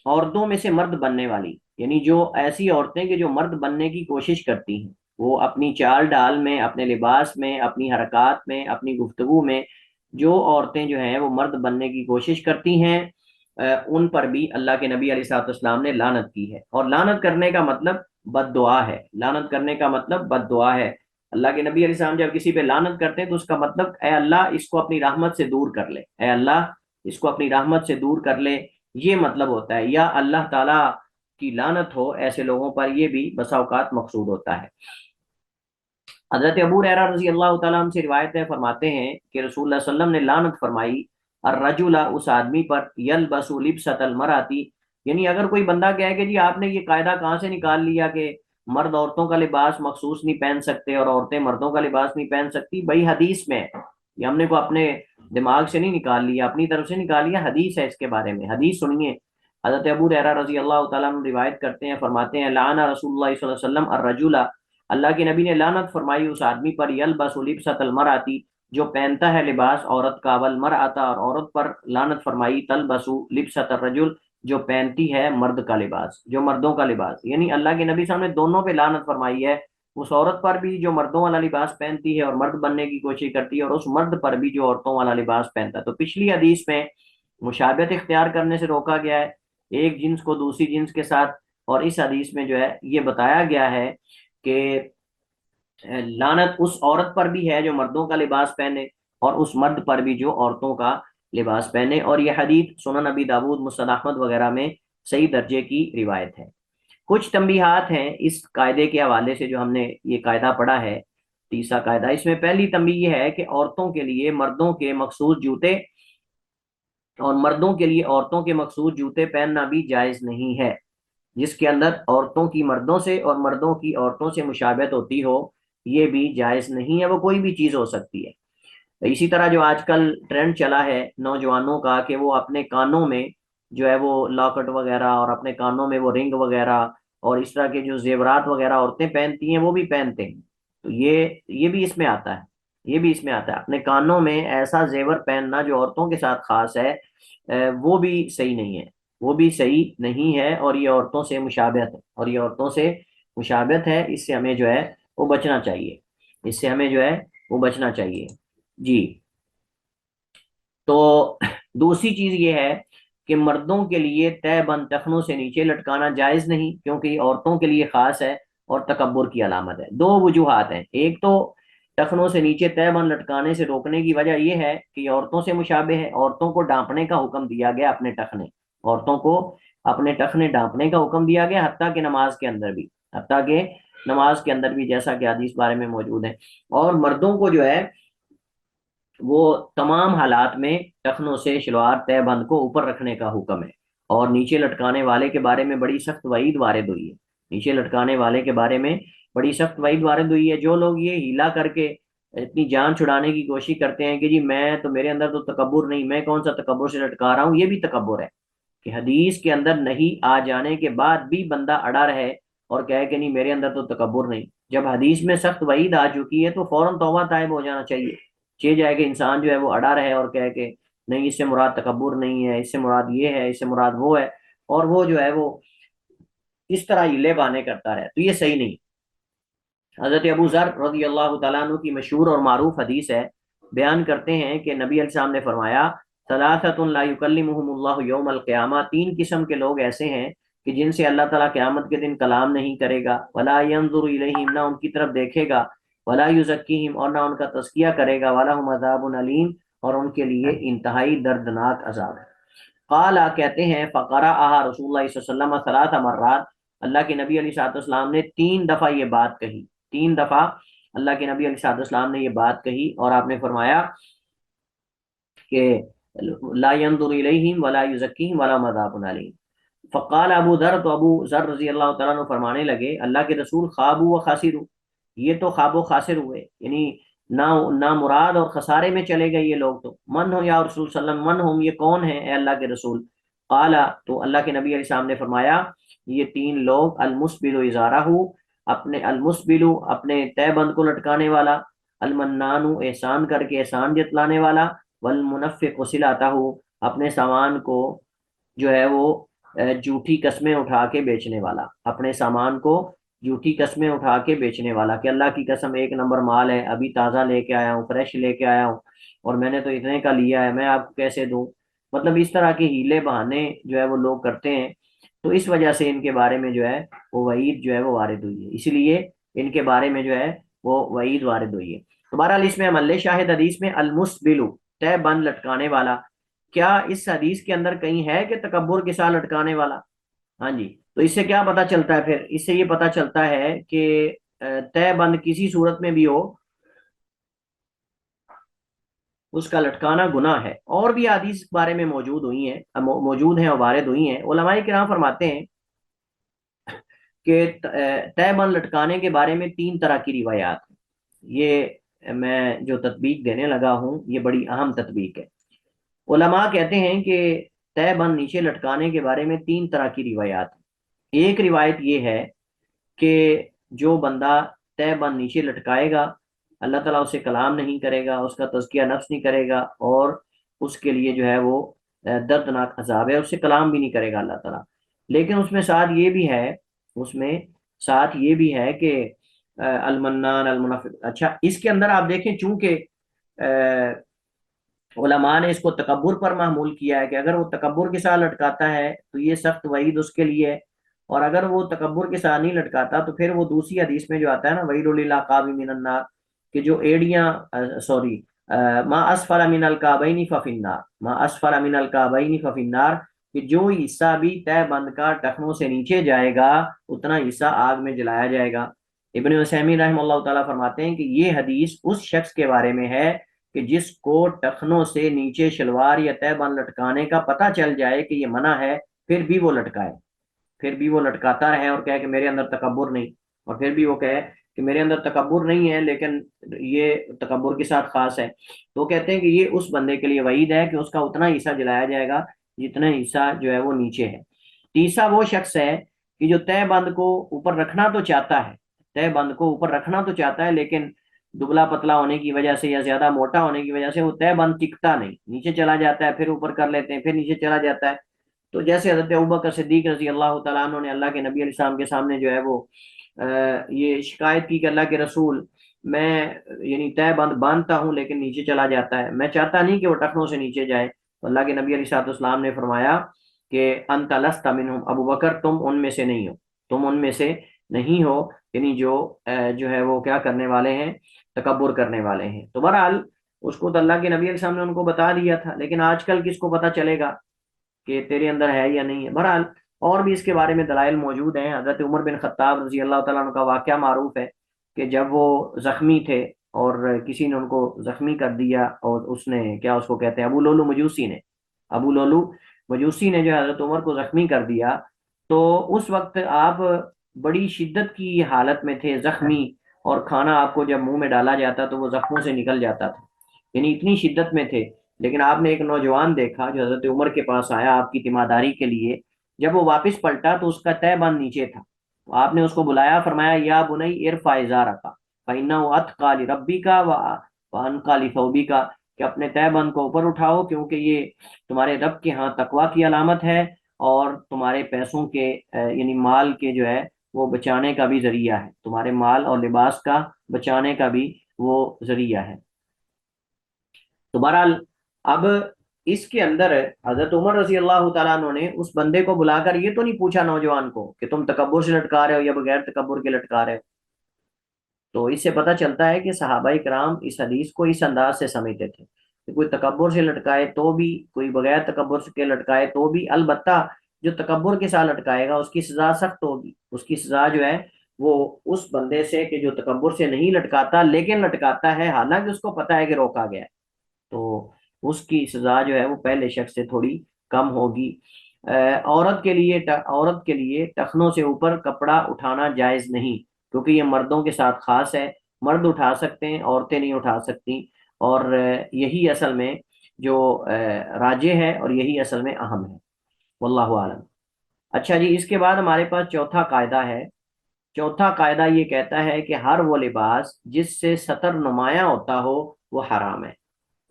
عورتوں میں سے مرد بننے والی، یعنی جو ایسی عورتیں کہ جو مرد بننے کی کوشش کرتی ہیں، وہ اپنی چال ڈال میں، اپنے لباس میں، اپنی حرکات میں، اپنی گفتگو میں، جو عورتیں جو ہیں وہ مرد بننے کی کوشش کرتی ہیں، ان پر بھی اللہ کے نبی علیہ الصلوۃ والسلام نے لعنت کی ہے۔ اور لعنت کرنے کا مطلب بد دعا ہے، لعنت کرنے کا مطلب بد دعا ہے۔ اللہ کے نبی علیہ السلام جب کسی پہ لعنت کرتے ہیں تو اس کا مطلب اے اللہ اس کو اپنی رحمت سے دور کر لے، اے اللہ اس کو اپنی رحمت سے دور کر لے، یہ مطلب ہوتا ہے، یا اللہ تعالیٰ کی لعنت ہو ایسے لوگوں پر، یہ بھی بسا اوقات مقصود ہوتا ہے۔ حضرت ابو ہریرہ رضی اللہ تعالیٰ عنہ سے روایت ہے، فرماتے ہیں کہ رسول اللہ صلی اللہ علیہ وسلم نے لعنت فرمائی الرجل، اس آدمی پر، یلبس لبسۃ المرأتی، یعنی اگر کوئی بندہ کہے کہ جی آپ نے یہ قاعدہ کہاں سے نکال لیا کہ مرد عورتوں کا لباس مخصوص نہیں پہن سکتے اور عورتیں مردوں کا لباس نہیں پہن سکتی، بھائی حدیث میں ہے، یہ ہم نے کو اپنے دماغ سے نہیں نکال لیا، اپنی طرف سے نکال لیا، حدیث ہے اس کے بارے میں، حدیث سنیے۔ حضرت ابو ہریرہ رضی اللہ تعالیٰ عنہ روایت کرتے ہیں، فرماتے ہیں لعن رسول اللہ صلی اللہ علیہ وسلم الرجل، اللہ کے نبی نے لعنت فرمائی اس آدمی پر، یلبس لبسۃ المرأتی، جو پہنتا ہے لباس عورت کا، والمرأۃ، اور عورت پر لعنت فرمائی تلبس لبسۃ الرجل، جو پہنتی ہے مرد کا لباس، جو مردوں کا لباس، یعنی اللہ کے نبی صاحب نے دونوں پہ لعنت فرمائی ہے، اس عورت پر بھی جو مردوں والا لباس پہنتی ہے اور مرد بننے کی کوشش کرتی ہے، اور اس مرد پر بھی جو عورتوں والا لباس پہنتا ہے۔ تو پچھلی حدیث میں مشابہت اختیار کرنے سے روکا گیا ہے ایک جنس کو دوسری جنس کے ساتھ، اور اس حدیث میں جو ہے یہ بتایا گیا ہے کہ لعنت اس عورت پر بھی ہے جو مردوں کا لباس پہنے، اور اس مرد پر بھی جو عورتوں کا لباس پہنے، اور یہ حدیث سنن ابی داود، مسند احمد وغیرہ میں صحیح درجے کی روایت ہے۔ کچھ تنبیہات ہیں اس قاعدے کے حوالے سے جو ہم نے یہ قاعدہ پڑھا ہے، تیسرا قاعدہ، اس میں پہلی تنبیہ یہ ہے کہ عورتوں کے لیے مردوں کے مخصوص جوتے اور مردوں کے لیے عورتوں کے مخصوص جوتے پہننا بھی جائز نہیں ہے، جس کے اندر عورتوں کی مردوں سے اور مردوں کی عورتوں سے مشابہت ہوتی ہو، یہ بھی جائز نہیں ہے، وہ کوئی بھی چیز ہو سکتی ہے۔ اسی طرح جو آج کل ٹرینڈ چلا ہے نوجوانوں کا کہ وہ اپنے کانوں میں جو ہے وہ لاکٹ وغیرہ، اور اپنے کانوں میں وہ رنگ وغیرہ، اور اس طرح کے جو زیورات وغیرہ عورتیں پہنتی ہیں وہ بھی پہنتے ہیں، تو یہ بھی اس میں آتا ہے، یہ بھی اس میں آتا ہے، اپنے کانوں میں ایسا زیور پہننا جو عورتوں کے ساتھ خاص ہے، وہ بھی صحیح نہیں ہے، وہ بھی صحیح نہیں ہے، اور یہ عورتوں سے مشابہت ہے، اور یہ عورتوں سے مشابہت ہے، اس سے ہمیں جو ہے وہ بچنا چاہیے، اس سے ہمیں جو ہے وہ بچنا چاہیے۔ جی، تو دوسری چیز یہ ہے کہ مردوں کے لیے تہ بند ٹخنوں سے نیچے لٹکانا جائز نہیں، کیونکہ یہ عورتوں کے لیے خاص ہے اور تکبر کی علامت ہے۔ دو وجوہات ہیں، ایک تو ٹخنوں سے نیچے تہ بند لٹکانے سے روکنے کی وجہ یہ ہے کہ یہ عورتوں سے مشابہ ہے، عورتوں کو ڈانپنے کا حکم دیا گیا اپنے ٹخنے، عورتوں کو اپنے ٹخنے ڈانپنے کا حکم دیا گیا، حتیٰ کہ نماز کے اندر بھی، حتیٰ کہ نماز کے اندر بھی، جیسا کہ حدیث بارے میں موجود ہے۔ اور مردوں کو جو ہے وہ تمام حالات میں ٹخنوں سے شلوار تہ بند کو اوپر رکھنے کا حکم ہے، اور نیچے لٹکانے والے کے بارے میں بڑی سخت وعید وارد ہوئی ہے، نیچے لٹکانے والے کے بارے میں بڑی سخت وعید وارد ہوئی ہے۔ جو لوگ یہ ہیلا کر کے اپنی جان چھڑانے کی کوشش کرتے ہیں کہ جی میں تو، میرے اندر تو تکبر نہیں، میں کون سا تکبر سے لٹکا رہا ہوں، یہ بھی تکبر ہے کہ حدیث کے اندر نہیں آ جانے کے بعد بھی بندہ اڑا رہے اور کہے کہ نہیں میرے اندر تو تکبر نہیں۔ جب حدیث میں سخت وعید آ چکی ہے تو فوراً توبہ طائب ہو جانا چاہیے، جائے کہ انسان جو ہے وہ اڑا رہے اور کہے کہ نہیں اس سے مراد تکبر نہیں ہے، اس سے مراد یہ ہے، اس سے مراد وہ ہے، اور وہ جو ہے وہ اس طرح ہیلے بانے کرتا رہے، تو یہ صحیح نہیں۔ حضرت ابو ذر رضی اللہ تعالیٰ عنہ کی مشہور اور معروف حدیث ہے، بیان کرتے ہیں کہ نبی علیہ السلام نے فرمایا ثلاثۃ لا یکلمہم اللہ یوم القیامہ، تین قسم کے لوگ ایسے ہیں کہ جن سے اللہ تعالیٰ قیامت کے دن کلام نہیں کرے گا، ولا ینظر الیہم، نہ ان کی طرف دیکھے گا، ولا یزکیہم، اور نہ ان کا تزکیہ کرے گا، ولہم عذاب علیم، اور ان کے لیے انتہائی دردناک عذاب ہے۔ قال کہتے ہیں فقرأ رسول اللہ صلی اللہ علیہ وسلم ثلاث مرات، اللہ کے نبی علیہ السلام نے تین دفعہ یہ بات کہی، تین دفعہ اللہ کے نبی علیہ السلام نے یہ بات کہی، اور آپ نے فرمایا کہ لا ينظر الیہم ولا یزکیہم ولہم عذاب علیم۔ فقال ابو ذر، تو ابو ذر رضی اللہ تعالیٰ عنہ فرمانے لگے اللہ کے رسول خوابوا و خاسروا، یہ تو خواب و خاسر ہوئے، یعنی نہ مراد اور خسارے میں چلے گئے یہ لوگ، تو من ہو یا رسول صلی اللہ علیہ وسلم، من ہم، یہ کون ہیں اے اللہ کے رسول؟ قال، تو اللہ کے نبی علیہ السلام نے فرمایا یہ تین لوگ، المسبل ازارہ، المسبل اپنے تہ بند کو لٹکانے والا، المنان احسان کر کے احسان جتلانے والا، والمنفق صلاتہ اپنے سامان کو جو ہے وہ جھوٹی قسمیں اٹھا کے بیچنے والا، اپنے سامان کو جھوٹی قسمیں اٹھا کے بیچنے والا کہ اللہ کی قسم ایک نمبر مال ہے، ابھی تازہ لے کے آیا ہوں، فریش لے کے آیا ہوں، اور میں نے تو اتنے کا لیا ہے، میں آپ کو کیسے دوں؟ مطلب اس طرح کے ہیلے بہانے جو ہے وہ لوگ کرتے ہیں، تو اس وجہ سے ان کے بارے میں جو ہے وہ وعید جو ہے وہ وارد ہوئی ہے، اسی لیے ان کے بارے میں جو ہے وہ وعید وارد ہوئی ہے۔ تو بہرحال اس میں محل شاہد حدیث میں المسبل، تہ بند لٹکانے والا، کیا اس حدیث کے اندر کہیں ہے کہ تکبر کے ساتھ لٹکانے والا؟ ہاں جی، تو اس سے کیا پتا چلتا ہے؟ پھر اس سے یہ پتا چلتا ہے کہ تہ بند کسی صورت میں بھی ہو اس کا لٹکانا گناہ ہے، اور بھی حدیث اس بارے میں موجود ہیں اور وارد ہوئی ہیں۔ علماء کرام فرماتے ہیں کہ تہ بند لٹکانے کے بارے میں تین طرح کی روایات ہیں، یہ میں جو تطبیق دینے لگا ہوں یہ بڑی اہم تطبیق ہے۔ علماء کہتے ہیں کہ تہ بند نیچے لٹکانے کے بارے میں 3 طرح کی روایات ہیں۔ ایک روایت یہ ہے کہ جو بندہ تہ بند نیچے لٹکائے گا اللہ تعالیٰ اسے کلام نہیں کرے گا، اس کا تزکیہ نفس نہیں کرے گا، اور اس کے لیے جو ہے وہ دردناک عذاب ہے، اس سے کلام بھی نہیں کرے گا اللہ تعالیٰ۔ لیکن اس میں ساتھ یہ بھی ہے، اس میں ساتھ یہ بھی ہے کہ المنان المنفق، اچھا اس کے اندر آپ دیکھیں چونکہ علماء نے اس کو تکبر پر معمول کیا ہے کہ اگر وہ تکبر کے ساتھ لٹکاتا ہے تو یہ سخت وعید اس کے لیے ہے، اور اگر وہ تکبر کے ساتھ نہیں لٹکاتا تو پھر وہ دوسری حدیث میں جو آتا ہے نا ویل للعقاب من النار، کہ جو ایڑیاں سوری ما اسفل من الکعبین ففی النار، ما اسفل من الکعبین ففی النار، کہ جو حصہ بھی تہ بند کا ٹخنوں سے نیچے جائے گا اتنا حصہ آگ میں جلایا جائے گا۔ ابن عثیمین رحمہ اللہ تعالیٰ فرماتے ہیں کہ یہ حدیث اس شخص کے بارے میں ہے کہ جس کو ٹخنوں سے نیچے شلوار یا تہ بند لٹکانے کا پتہ چل جائے کہ یہ منع ہے، پھر بھی وہ لٹکائے، پھر بھی وہ لٹکاتا رہے اور کہے کہ میرے اندر تکبر نہیں، اور پھر بھی وہ کہے کہ میرے اندر تکبر نہیں ہے لیکن یہ تکبر کے ساتھ خاص ہے، تو کہتے ہیں کہ یہ اس بندے کے لیے وعید ہے کہ اس کا اتنا حصہ جلایا جائے گا جتنا حصہ جو ہے وہ نیچے ہے۔ تیسرا وہ شخص ہے کہ جو تہ بند کو اوپر رکھنا تو چاہتا ہے، تہ بند کو اوپر رکھنا تو چاہتا ہے لیکن دبلا پتلا ہونے کی وجہ سے یا زیادہ موٹا ہونے کی وجہ سے وہ تہ بند ٹکتا نہیں، نیچے چلا جاتا ہے، پھر اوپر کر لیتے ہیں، پھر نیچے چلا جاتا ہے۔ تو جیسے حضرت ابوبکر صدیق رضی اللہ تعالیٰ عنہ نے اللہ کے نبی علیہ السلام کے سامنے جو ہے وہ یہ شکایت کی کہ اللہ کے رسول میں یعنی تہ بند باندھتا ہوں لیکن نیچے چلا جاتا ہے، میں چاہتا نہیں کہ وہ ٹخنوں سے نیچے جائے، تو اللہ کے نبی علیہ السلام نے فرمایا کہ انت لست منہم، ابو بکر تم ان میں سے نہیں ہو، تم ان میں سے نہیں ہو، یعنی جو ہے وہ کیا کرنے والے ہیں، تکبر کرنے والے ہیں۔ تو بہرحال اس کو تو اللہ کے نبی علیہ السلام نے ان کو بتا دیا تھا، لیکن آج کل کس کو پتا چلے گا کہ تیرے اندر ہے یا نہیں ہے۔ بہرحال اور بھی اس کے بارے میں دلائل موجود ہیں۔ حضرت عمر بن خطاب رضی اللہ تعالیٰ عنہ کا واقعہ معروف ہے کہ جب وہ زخمی تھے اور کسی نے ان کو زخمی کر دیا، اور اس نے کیا اس کو کہتے ہیں ابو لولو مجوسی نے، ابو لولو مجوسی نے جو حضرت عمر کو زخمی کر دیا، تو اس وقت آپ بڑی شدت کی حالت میں تھے، زخمی، اور کھانا آپ کو جب منہ میں ڈالا جاتا تو وہ زخموں سے نکل جاتا تھا، یعنی اتنی شدت میں تھے۔ لیکن آپ نے ایک نوجوان دیکھا جو حضرت عمر کے پاس آیا آپ کی تیمارداری کے لیے، جب وہ واپس پلٹا تو اس کا تہ بند نیچے تھا، تو آپ نے اس کو بلایا، فرمایا یا بنی ارفع ازارک فإنہ اتقی لربک وانقی لثوبک، کہ اپنے تہ بند کو اوپر اٹھاؤ کیونکہ یہ تمہارے رب کے ہاں تقوی کی علامت ہے، اور تمہارے پیسوں کے یعنی مال کے جو ہے وہ بچانے کا بھی ذریعہ ہے، تمہارے مال اور لباس کا بچانے کا بھی وہ ذریعہ ہے۔ تو بہرحال اب اس کے اندر حضرت عمر رضی اللہ تعالیٰ عنہ نے اس بندے کو بلا کر یہ تو نہیں پوچھا نوجوان کو کہ تم تکبر سے لٹکا رہے ہو یا بغیر تکبر کے لٹکا رہے ہو۔ تو اس سے پتہ چلتا ہے کہ صحابہ کرام اس حدیث کو اس انداز سے سمجھتے تھے کہ کوئی تکبر سے لٹکائے تو بھی، کوئی بغیر تکبر کے لٹکائے تو بھی، البتہ جو تکبر کے ساتھ لٹکائے گا اس کی سزا سخت ہوگی، اس کی سزا جو ہے وہ اس بندے سے کہ جو تکبر سے نہیں لٹکاتا لیکن لٹکاتا ہے حالانکہ اس کو پتہ ہے کہ روکا گیا ہے، تو اس کی سزا جو ہے وہ پہلے شخص سے تھوڑی کم ہوگی۔ عورت کے لیے ٹخنوں سے اوپر کپڑا اٹھانا جائز نہیں، کیونکہ یہ مردوں کے ساتھ خاص ہے، مرد اٹھا سکتے ہیں، عورتیں نہیں اٹھا سکتی، اور یہی اصل میں جو راجح ہے اور یہی اصل میں اہم ہے، واللہ عالم۔ اچھا جی، اس کے بعد ہمارے پاس چوتھا قاعدہ ہے۔ چوتھا قاعدہ یہ کہتا ہے کہ ہر وہ لباس جس سے سطر نمایاں ہوتا ہو وہ حرام ہے،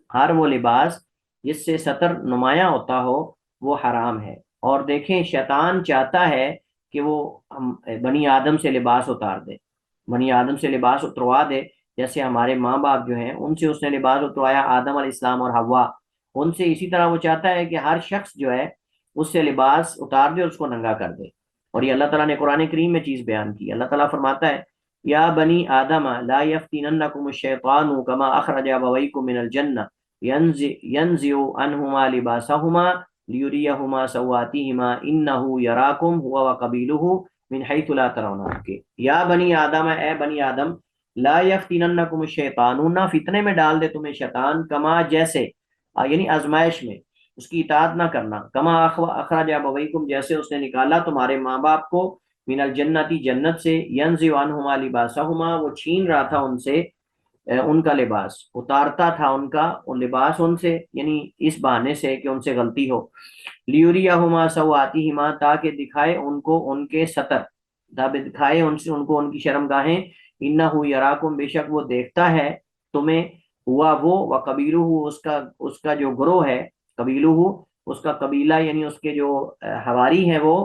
ہر وہ لباس جس سے سطر نمایاں ہوتا ہو وہ حرام ہے۔ اور دیکھیں شیطان چاہتا ہے کہ وہ بنی آدم سے لباس اتار دے، بنی آدم سے لباس اتروا دے، جیسے ہمارے ماں باپ جو ہیں ان سے اس نے لباس اتروایا، آدم علیہ السلام اور حوا، ان سے اسی طرح وہ چاہتا ہے کہ ہر شخص جو ہے اس سے لباس اتار دے اور اس کو ننگا کر دے۔ اور یہ اللہ تعالیٰ نے قرآن کریم میں چیز بیان کی، اللہ تعالیٰ فرماتا ہے یا بنی آدم لا یفتننکم الشیطان کما اخرج ابویکم من الجنہ ینزع عنہما لباسہما لیریہما سوآتہما انہ یراکم ہوا وقبیلہ من حیث لا ترونہم، کہ یا بنی آدم، اے بنی آدم، لا یفتننکم الشیطان، نہ فتنے میں ڈال دے تمہیں شیطان، کما جیسے، یعنی آزمائش میں اس کی اطاعت نہ کرنا، کما اخرج ابویکم، جیسے اس نے نکالا تمہارے ماں باپ کو، من الجنتی، جنت سے، ینزع عنہما لباسہما، وہ چھین رہا تھا ان سے ان کا لباس اتارتا تھا، ان کا لباس ان سے، یعنی اس بہانے سے کہ ان سے غلطی ہو، لیوریہما سوآتہما، تاکہ دکھائے ان کو ان کے سطر، تاکہ دکھائے ان کو ان کی شرمگاہیں، انہ یراکم، بے شک وہ دیکھتا ہے تمہیں، ہوا وہ، وقبیلہ، اس کا جو گروہ ہے، قبیلہ اس کا قبیلہ، یعنی اس کے جو حواری ہیں وہ،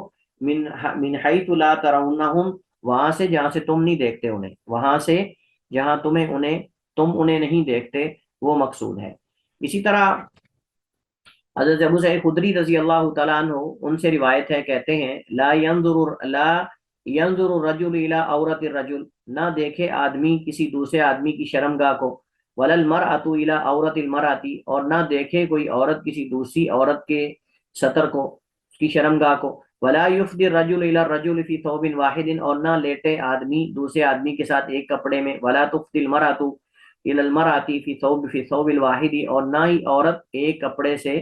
من حیث لا ترونہم، وہاں سے جہاں سے تم نہیں دیکھتے انہیں، وہاں سے جہاں تم انہیں نہیں دیکھتے، وہ مقصود ہے۔ اسی طرح حضرت ابو سعید خدری رضی اللہ تعالیٰ عنہ، ان سے روایت ہے، کہتے ہیں لا ينظر الرجل الى عورت الرجل، نہ دیکھے آدمی کسی دوسرے آدمی کی شرمگاہ کو، ولا المرأة الى عورت المرأة، اور نہ دیکھے کوئی عورت کسی دوسری عورت کے سطر کو، اس کی شرمگاہ کو، ولا يفضي الرجل الى الرجل في ثوب واحد، اور نہ لیٹے آدمی دوسرے آدمی کے ساتھ ایک کپڑے میں، ولا تفضي المرأة الى المرأة في ثوب الواحد، اور نہ ہی عورت ایک کپڑے سے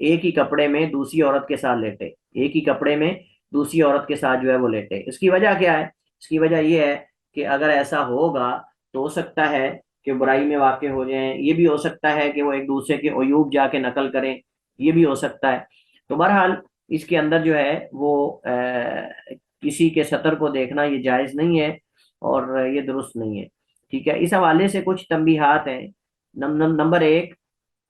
ایک ہی کپڑے میں دوسری عورت کے ساتھ لیٹے، ایک ہی کپڑے میں دوسری عورت کے ساتھ جو ہے وہ لیٹے۔ اس کی وجہ کیا ہے؟ اس کی وجہ یہ ہے کہ اگر ایسا ہوگا تو ہو سکتا ہے کہ برائی میں واقع ہو جائیں، یہ بھی ہو سکتا ہے کہ وہ ایک دوسرے کے عیوب جا کے نقل کریں، یہ بھی ہو سکتا ہے۔ تو بہرحال اس کے اندر جو ہے وہ کسی کے سطر کو دیکھنا یہ جائز نہیں ہے اور یہ درست نہیں ہے، ٹھیک ہے۔ اس حوالے سے کچھ تنبیہات ہیں۔ نمبر ایک،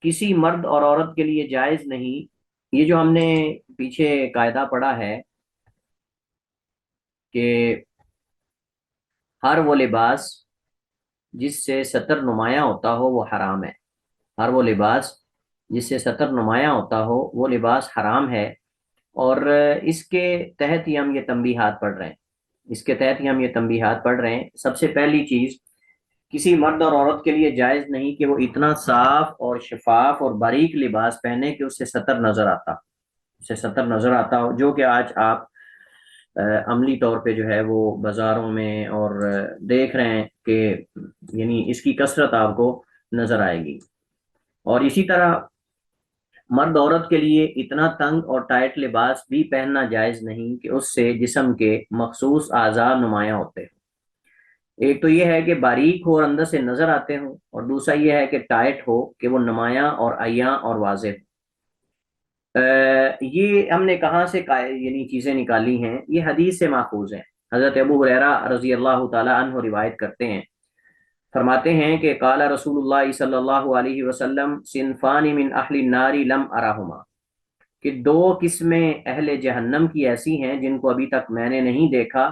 کسی مرد اور عورت کے لیے جائز نہیں، یہ جو ہم نے پیچھے قاعدہ پڑھا ہے کہ ہر وہ لباس جس سے سطر نمایاں ہوتا ہو وہ حرام ہے، ہر وہ لباس جس سے سطر نمایاں ہوتا ہو وہ لباس حرام ہے، اور اس کے تحت ہی ہم یہ تنبیہات پڑھ رہے ہیں، اس کے تحت ہی ہم یہ تنبیہات پڑھ رہے ہیں۔ سب سے پہلی چیز، کسی مرد اور عورت کے لیے جائز نہیں کہ وہ اتنا صاف اور شفاف اور باریک لباس پہنے کہ اس سے سطر نظر آتا، اس سے سطر نظر آتا ہو، جو کہ آج آپ عملی طور پہ جو ہے وہ بازاروں میں اور دیکھ رہے ہیں کہ یعنی اس کی کثرت آپ کو نظر آئے گی۔ اور اسی طرح مرد عورت کے لیے اتنا تنگ اور ٹائٹ لباس بھی پہننا جائز نہیں کہ اس سے جسم کے مخصوص اعضاء نمایاں ہوتے ہیں۔ ایک تو یہ ہے کہ باریک ہو اور اندر سے نظر آتے ہوں، اور دوسرا یہ ہے کہ ٹائٹ ہو کہ وہ نمایاں اور عیاں اور واضح ہو۔ یہ ہم نے کہاں سے یعنی چیزیں نکالی ہیں؟ یہ حدیث سے ماخوذ ہیں۔ حضرت ابو ہریرہ رضی اللہ تعالی عنہ روایت کرتے ہیں، فرماتے ہیں کہ قال رسول اللہ صلی اللہ علیہ وسلم صنفان من اہل النار لم ارہما، کہ دو قسمیں اہل جہنم کی ایسی ہیں جن کو ابھی تک میں نے نہیں دیکھا،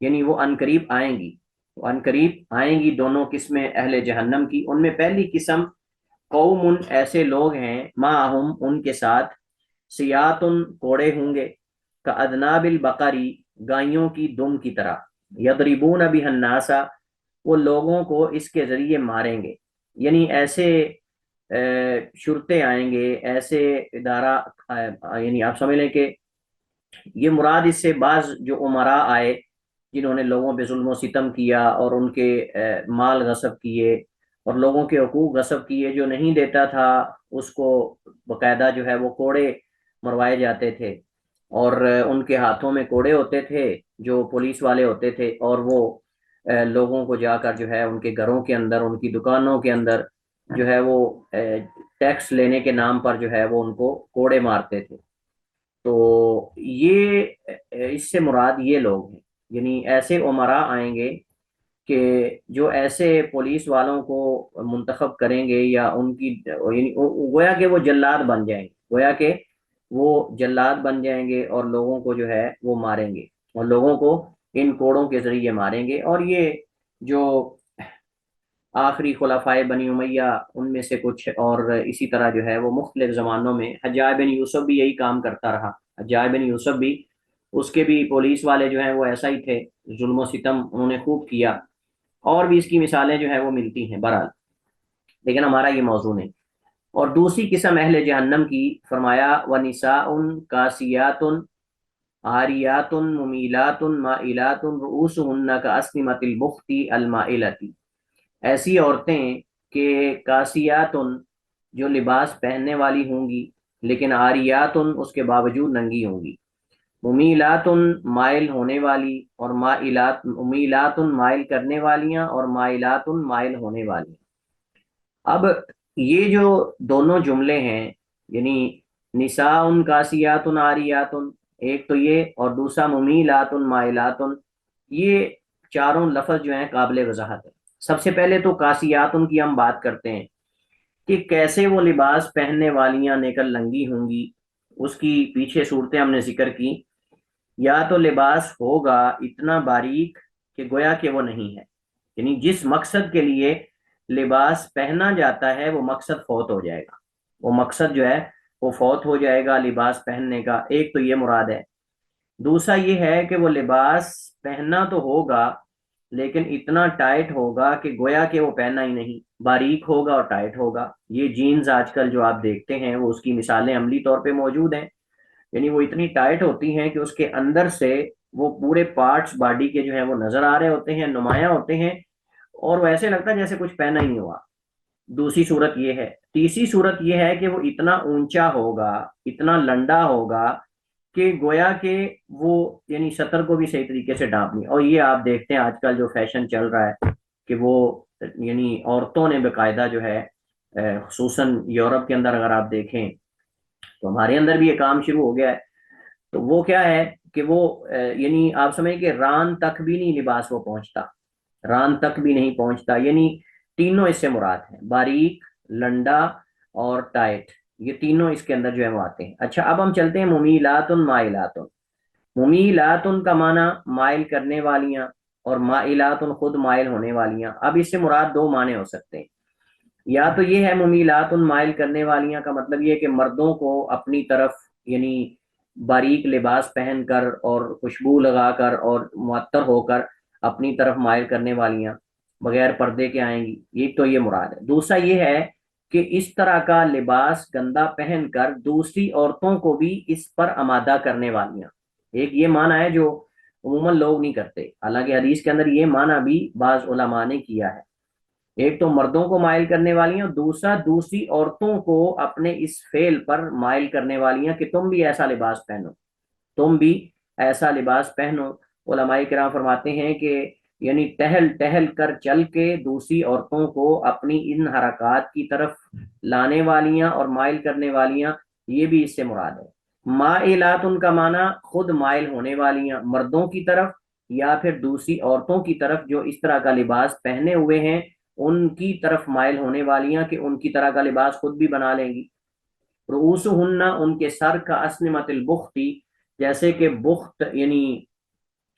یعنی وہ عنقریب آئیں گی، عنقریب آئیں گی دونوں قسمیں اہل جہنم کی۔ ان میں پہلی قسم، قوم ایسے لوگ ہیں، معہم ان کے ساتھ، سیاتن کوڑے ہوں گے، کادناب البقری گائیوں کی دم کی طرح، یضربون بها الناس وہ لوگوں کو اس کے ذریعے ماریں گے، یعنی ایسے شرطے آئیں گے، ایسے ادارہ، یعنی آپ سمجھ لیں کہ یہ مراد اس سے بعض جو عمراء آئے جنہوں نے لوگوں پہ ظلم و ستم کیا اور ان کے مال غصب کیے اور لوگوں کے حقوق غصب کیے، جو نہیں دیتا تھا اس کو باقاعدہ جو ہے وہ کوڑے مروائے جاتے تھے، اور ان کے ہاتھوں میں کوڑے ہوتے تھے جو پولیس والے ہوتے تھے، اور وہ لوگوں کو جا کر جو ہے ان کے گھروں کے اندر، ان کی دکانوں کے اندر جو ہے وہ ٹیکس لینے کے نام پر جو ہے وہ ان کو کوڑے مارتے تھے۔ تو یہ اس سے مراد یہ لوگ ہیں، یعنی ایسے عمراء آئیں گے کہ جو ایسے پولیس والوں کو منتخب کریں گے، یا ان کی یعنی گویا کہ وہ جلاد بن جائیں گے، گویا کہ وہ جلاد بن جائیں گے اور لوگوں کو جو ہے وہ ماریں گے، اور لوگوں کو ان کوڑوں کے ذریعے ماریں گے۔ اور یہ جو آخری خلفائے بنی امیہ ان میں سے کچھ، اور اسی طرح جو ہے وہ مختلف زمانوں میں حجاج بن یوسف بھی یہی کام کرتا رہا، حجاج بن یوسف بھی، اس کے بھی پولیس والے جو ہیں وہ ایسا ہی تھے، ظلم و ستم انہوں نے خوب کیا، اور بھی اس کی مثالیں جو ہیں وہ ملتی ہیں بہرحال، لیکن ہمارا یہ موضوع نہیں۔ اور دوسری قسم اہل جہنم کی، فرمایا وَنِسَاءٌ کاسیاتٌ عاریات ممیلات مائلات رؤوسہن کأسنمۃ البخت المائلۃ، ایسی عورتیں کہ کاسیاتن جو لباس پہننے والی ہوں گی، لیکن عاریاتن اس کے باوجود ننگی ہوں گی، ممیلات مائل ہونے والی، اور مائلات، ممیلات مائل کرنے والیاں، اور مائلات مائل ہونے والی۔ اب یہ جو دونوں جملے ہیں، یعنی نساء کاسیات عاریات، ایک تو یہ، اور دوسرا ممیلات مائلات، یہ چاروں لفظ جو ہیں قابل وضاحت ہے۔ سب سے پہلے تو کاسیات کی ہم بات کرتے ہیں کہ کیسے وہ لباس پہننے والیاں نیکل لنگی ہوں گی۔ اس کی پیچھے صورتیں ہم نے ذکر کی۔ یا تو لباس ہوگا اتنا باریک کہ گویا کہ وہ نہیں ہے، یعنی جس مقصد کے لیے لباس پہنا جاتا ہے وہ مقصد فوت ہو جائے گا، وہ مقصد جو ہے وہ فوت ہو جائے گا لباس پہننے کا، ایک تو یہ مراد ہے۔ دوسرا یہ ہے کہ وہ لباس پہننا تو ہوگا لیکن اتنا ٹائٹ ہوگا کہ گویا کہ وہ پہننا ہی نہیں، باریک ہوگا اور ٹائٹ ہوگا۔ یہ جینز آج کل جو آپ دیکھتے ہیں وہ اس کی مثالیں عملی طور پہ موجود ہیں، یعنی وہ اتنی ٹائٹ ہوتی ہیں کہ اس کے اندر سے وہ پورے پارٹس باڈی کے جو ہیں وہ نظر آ رہے ہوتے ہیں، نمایاں ہوتے ہیں، اور وہ ایسے لگتا ہے جیسے کچھ پہنا ہی نہیں ہوا۔ دوسری صورت یہ ہے۔ تیسری صورت یہ ہے کہ وہ اتنا اونچا ہوگا، اتنا لنڈا ہوگا کہ گویا کہ وہ یعنی سطر کو بھی صحیح طریقے سے ڈانپ نہیں۔ اور یہ آپ دیکھتے ہیں آج کل جو فیشن چل رہا ہے کہ وہ یعنی عورتوں نے باقاعدہ جو ہے خصوصاً یورپ کے اندر اگر آپ دیکھیں تو ہمارے اندر بھی یہ کام شروع ہو گیا ہے، تو وہ کیا ہے کہ وہ یعنی آپ سمجھیں کہ ران تک بھی نہیں لباس وہ پہنچتا، ران تک بھی نہیں پہنچتا، یعنی تینوں اس سے مراد ہیں، باریک، لنڈا اور ٹائٹ، یہ تینوں اس کے اندر جو ہے وہ آتے ہیں۔ اچھا اب ہم چلتے ہیں ممیلات مائلات۔ ممیلات کا معنی مائل کرنے والیاں، اور مائلات خود مائل ہونے والیاں۔ اب اس سے مراد دو معنی ہو سکتے ہیں، یا تو یہ ہے ممیلات مائل کرنے والیاں کا مطلب یہ کہ مردوں کو اپنی طرف یعنی باریک لباس پہن کر اور خوشبو لگا کر اور معطر ہو کر اپنی طرف مائل کرنے والیاں بغیر پردے کے آئیں گی، یہ تو یہ مراد ہے۔ دوسرا یہ ہے کہ اس طرح کا لباس گندا پہن کر دوسری عورتوں کو بھی اس پر آمادہ کرنے والیاں۔ ایک یہ معنی ہے جو عموماً لوگ نہیں کرتے، حالانکہ حدیث کے اندر یہ معنی بھی بعض علماء نے کیا ہے۔ ایک تو مردوں کو مائل کرنے والی ہیں، دوسرا دوسری عورتوں کو اپنے اس فعل پر مائل کرنے والی ہیں کہ تم بھی ایسا لباس پہنو، تم بھی ایسا لباس پہنو۔ علماء کرام فرماتے ہیں کہ یعنی ٹہل ٹہل کر چل کے دوسری عورتوں کو اپنی ان حرکات کی طرف لانے والیاں اور مائل کرنے والیاں، یہ بھی اس سے مراد ہے۔ مائلات ان کا معنی خود مائل ہونے والیاں مردوں کی طرف یا پھر دوسری عورتوں کی طرف جو اس طرح کا لباس پہنے ہوئے ہیں ان کی طرف مائل ہونے والیاں کہ ان کی طرح کا لباس خود بھی بنا لیں گی۔ رؤوسہن ان کے سر کا اسنمت البختی، جیسے کہ بخت یعنی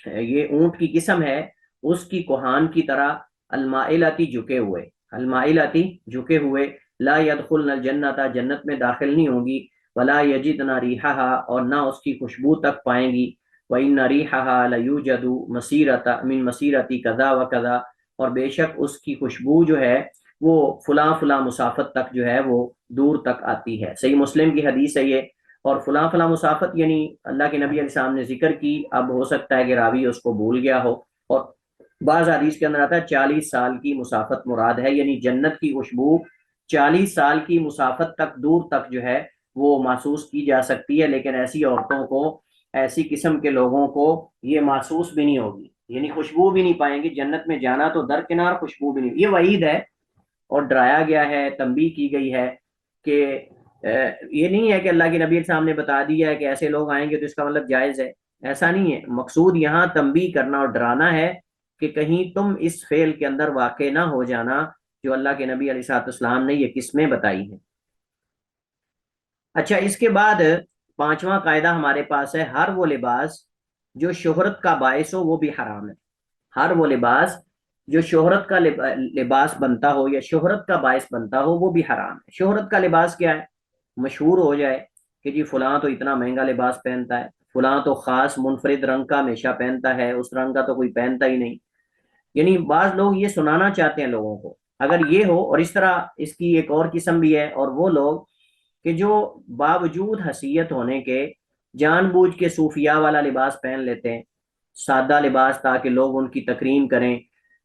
یہ اونٹ کی قسم ہے اس کی کوہان کی طرح، المائلاتی جھکے ہوئے، المائلاتی جھکے ہوئے، لا يدخلن الجنت جنت میں داخل نہیں ہوں گی، ولا یجدن ریحہا اور نہ اس کی خوشبو تک پائیں گی، وَإِنَّ رِيحَهَا لَيُوجَدُ مَسِيرَةَ مِن مَسِيرَةِ كَذَا وَكَذَا، اور بے شک اس کی خوشبو جو ہے وہ فلاں فلاں مسافت تک جو ہے وہ دور تک آتی ہے۔ صحیح مسلم کی حدیث ہے یہ۔ اور فلاں فلاں مسافت یعنی اللہ کے نبی علیہ السلام نے ذکر کی، اب ہو سکتا ہے کہ راوی اس کو بھول گیا ہو، اور بعض حدیث کے اندر آتا ہے 40 سال کی مسافت مراد ہے، یعنی جنت کی خوشبو 40 سال کی مسافت تک دور تک جو ہے وہ محسوس کی جا سکتی ہے، لیکن ایسی عورتوں کو، ایسی قسم کے لوگوں کو یہ محسوس بھی نہیں ہوگی، یعنی خوشبو بھی نہیں پائیں گی جنت میں، جانا تو درکنار خوشبو بھی نہیں۔ یہ وعید ہے اور ڈرایا گیا ہے، تنبیہ کی گئی ہے کہ یہ نہیں ہے کہ اللہ کے نبی کے سامنے بتا دیا ہے کہ ایسے لوگ آئیں گے تو اس کا مطلب جائز ہے، ایسا نہیں ہے۔ مقصود یہاں تنبیہ کرنا اور ڈرانا ہے کہ کہیں تم اس فعل کے اندر واقع نہ ہو جانا جو اللہ کے نبی علیہ الصلوۃ والسلام نے یہ قسمیں بتائی ہیں۔ اچھا اس کے بعد پانچواں قاعدہ ہمارے پاس ہے، ہر وہ لباس جو شہرت کا باعث ہو وہ بھی حرام ہے۔ ہر وہ لباس جو شہرت کا لباس بنتا ہو یا شہرت کا باعث بنتا ہو وہ بھی حرام ہے۔ شہرت کا لباس کیا ہے؟ مشہور ہو جائے کہ جی فلاں تو اتنا مہنگا لباس پہنتا ہے، فلاں تو خاص منفرد رنگ کا ہمیشہ پہنتا ہے، اس رنگ کا تو کوئی پہنتا ہی نہیں، یعنی بعض لوگ یہ سنانا چاہتے ہیں لوگوں کو۔ اگر یہ ہو، اور اس طرح اس کی ایک اور قسم بھی ہے، اور وہ لوگ کہ جو باوجود حیثیت ہونے کے جان بوجھ کے صوفیاء والا لباس پہن لیتے ہیں، سادہ لباس، تاکہ لوگ ان کی تکریم کریں،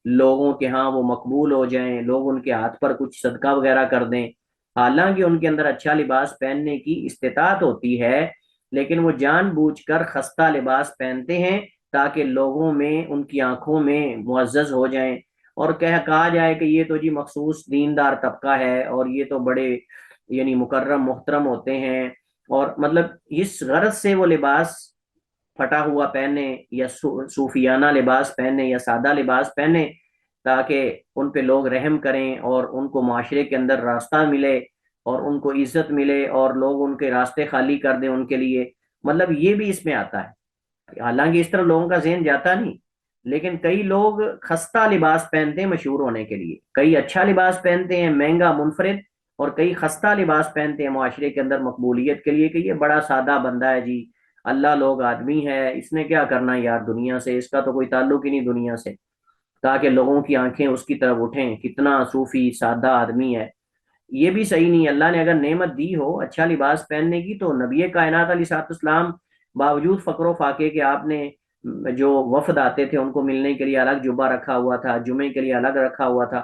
لوگوں کے ہاں وہ مقبول ہو جائیں، لوگ ان کے ہاتھ پر کچھ صدقہ وغیرہ کر دیں، حالانکہ ان کے اندر اچھا لباس پہننے کی استطاعت ہوتی ہے، لیکن وہ جان بوجھ کر خستہ لباس پہنتے ہیں تاکہ لوگوں میں ان کی آنکھوں میں معزز ہو جائیں، اور کہا جائے کہ یہ تو جی مخصوص دیندار طبقہ ہے اور یہ تو بڑے یعنی مکرم محترم ہوتے ہیں، اور مطلب اس غرض سے وہ لباس پھٹا ہوا پہنے یا صوفیانہ لباس پہنے یا سادہ لباس پہنے تاکہ ان پہ لوگ رحم کریں اور ان کو معاشرے کے اندر راستہ ملے اور ان کو عزت ملے اور لوگ ان کے راستے خالی کر دیں ان کے لیے، مطلب یہ بھی اس میں آتا ہے۔ حالانکہ اس طرح لوگوں کا ذہن جاتا نہیں، لیکن کئی لوگ خستہ لباس پہنتے ہیں مشہور ہونے کے لیے، کئی اچھا لباس پہنتے ہیں مہنگا منفرد، اور کئی خستہ لباس پہنتے ہیں معاشرے کے اندر مقبولیت کے لیے کہ یہ بڑا سادہ بندہ ہے جی، اللہ لوگ آدمی ہے، اس نے کیا کرنا یار دنیا سے، اس کا تو کوئی تعلق ہی نہیں دنیا سے، تاکہ لوگوں کی آنکھیں اس کی طرف اٹھیں کتنا صوفی سادہ آدمی ہے۔ یہ بھی صحیح نہیں ہے۔ اللہ نے اگر نعمت دی ہو اچھا لباس پہننے کی تو نبی کائنات علیہ الصلوۃ والسلام باوجود فقر و فاقے کے آپ نے جو وفد آتے تھے ان کو ملنے کے لیے الگ جبہ رکھا ہوا تھا، جمعے کے لیے الگ رکھا ہوا تھا،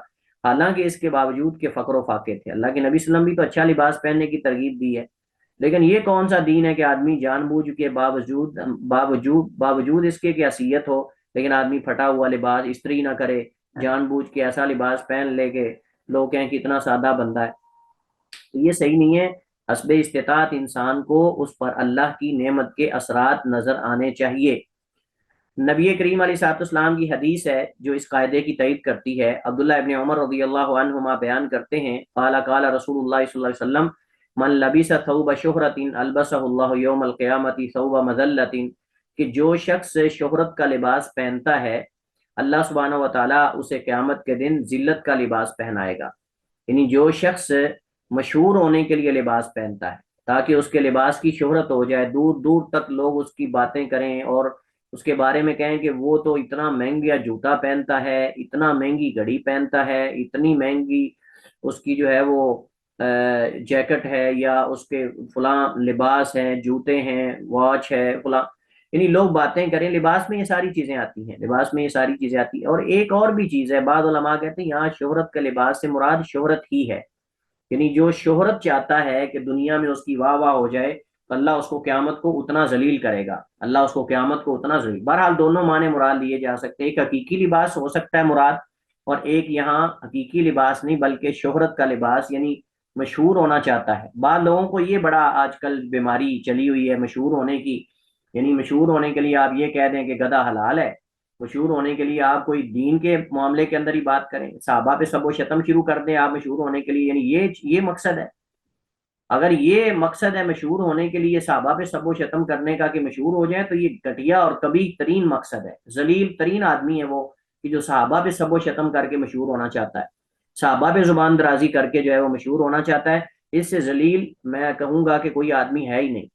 حالانکہ اس کے باوجود کے فقر و فاقے تھے، اللہ کے نبی صلی اللہ علیہ وسلم بھی تو اچھا لباس پہننے کی ترغیب دی ہے۔ لیکن یہ کون سا دین ہے کہ آدمی جان بوجھ کے باوجود اس کے کہ حیثیت ہو لیکن آدمی پھٹا ہوا لباس استری نہ کرے، جان بوجھ کے ایسا لباس پہن لے کہ لوگ کہیں کتنا سادہ بندہ ہے، تو یہ صحیح نہیں ہے۔ حسب استطاعت انسان کو اس پر اللہ کی نعمت کے اثرات نظر آنے چاہیے۔ نبی کریم علیہ الصلوۃ والسلام کی حدیث ہے جو اس قاعدے کی تائید کرتی ہے۔ عبداللہ ابن عمر رضی اللہ عنہما بیان کرتے ہیں، قال قال رسول اللہ صلی اللہ علیہ وسلم من لبس ثوب شہرت البسہ اللہ یوم القیامت ثوب مذلت، کہ جو شخص شہرت کا لباس پہنتا ہے اللہ سبحانہ و تعالیٰ اسے قیامت کے دن ذلت کا لباس پہنائے گا۔ یعنی جو شخص مشہور ہونے کے لیے لباس پہنتا ہے تاکہ اس کے لباس کی شہرت ہو جائے، دور دور تک لوگ اس کی باتیں کریں اور اس کے بارے میں کہیں کہ وہ تو اتنا مہنگا جوتا پہنتا ہے، اتنا مہنگی گھڑی پہنتا ہے، اتنی مہنگی اس کی جو ہے وہ جیکٹ ہے، یا اس کے فلاں لباس ہیں، جوتے ہیں، واچ ہے فلاں، یعنی لوگ باتیں کریں، لباس میں یہ ساری چیزیں آتی ہیں، لباس میں یہ ساری چیزیں آتی ہیں۔ اور ایک اور بھی چیز ہے، بعض علماء کہتے ہیں یہاں شہرت کے لباس سے مراد شہرت ہی ہے، یعنی جو شہرت چاہتا ہے کہ دنیا میں اس کی واہ واہ ہو جائے تو اللہ اس کو قیامت کو اتنا ذلیل کرے گا، اللہ اس کو قیامت کو اتنا ذلیل، بہرحال دونوں معنی مراد لیے جا سکتے ہیں، ایک حقیقی لباس ہو سکتا ہے مراد، اور ایک یہاں حقیقی لباس نہیں بلکہ شہرت کا لباس، یعنی مشہور ہونا چاہتا ہے۔ بعض لوگوں کو یہ بڑا آج کل بیماری چلی ہوئی ہے مشہور ہونے کی، یعنی مشہور ہونے کے لیے آپ یہ کہہ دیں کہ گدھا حلال ہے، مشہور ہونے کے لیے آپ کوئی دین کے معاملے کے اندر ہی بات کریں، صحابہ پہ سب و شتم شروع کر دیں آپ مشہور ہونے کے لیے، یعنی یہ مقصد ہے؟ اگر یہ مقصد ہے مشہور ہونے کے لیے صحابہ پہ سب و شتم کرنے کا کہ مشہور ہو جائے، تو یہ گھٹیا اور کبھی ترین مقصد ہے، ذلیل ترین آدمی ہے وہ کہ جو صحابہ پہ سب و شتم کر کے مشہور ہونا چاہتا ہے، صحابہ پہ زبان درازی کر کے جو ہے وہ مشہور ہونا چاہتا ہے۔ اس سے ذلیل میں کہوں گا کہ کوئی آدمی ہے ہی نہیں۔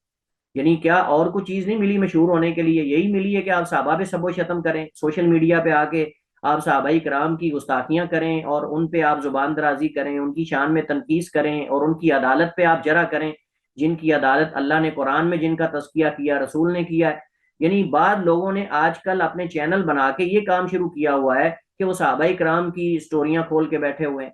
یعنی کیا اور کوئی چیز نہیں ملی مشہور ہونے کے لیے؟ یہی ملی ہے کہ آپ صحابہ پہ سب و شتم کریں، سوشل میڈیا پہ آ کے آپ صحابہ کرام کی گستاخیاں کریں اور ان پہ آپ زبان درازی کریں، ان کی شان میں تنقیص کریں اور ان کی عدالت پہ آپ جرح کریں، جن کی عدالت اللہ نے قرآن میں جن کا تذکیہ کیا رسول نے کیا ہے۔ یعنی بعض لوگوں نے آج کل اپنے چینل بنا کے یہ کام شروع کیا ہوا ہے کہ وہ صحابہ کرام کی سٹوریاں کھول کے بیٹھے ہوئے ہیں،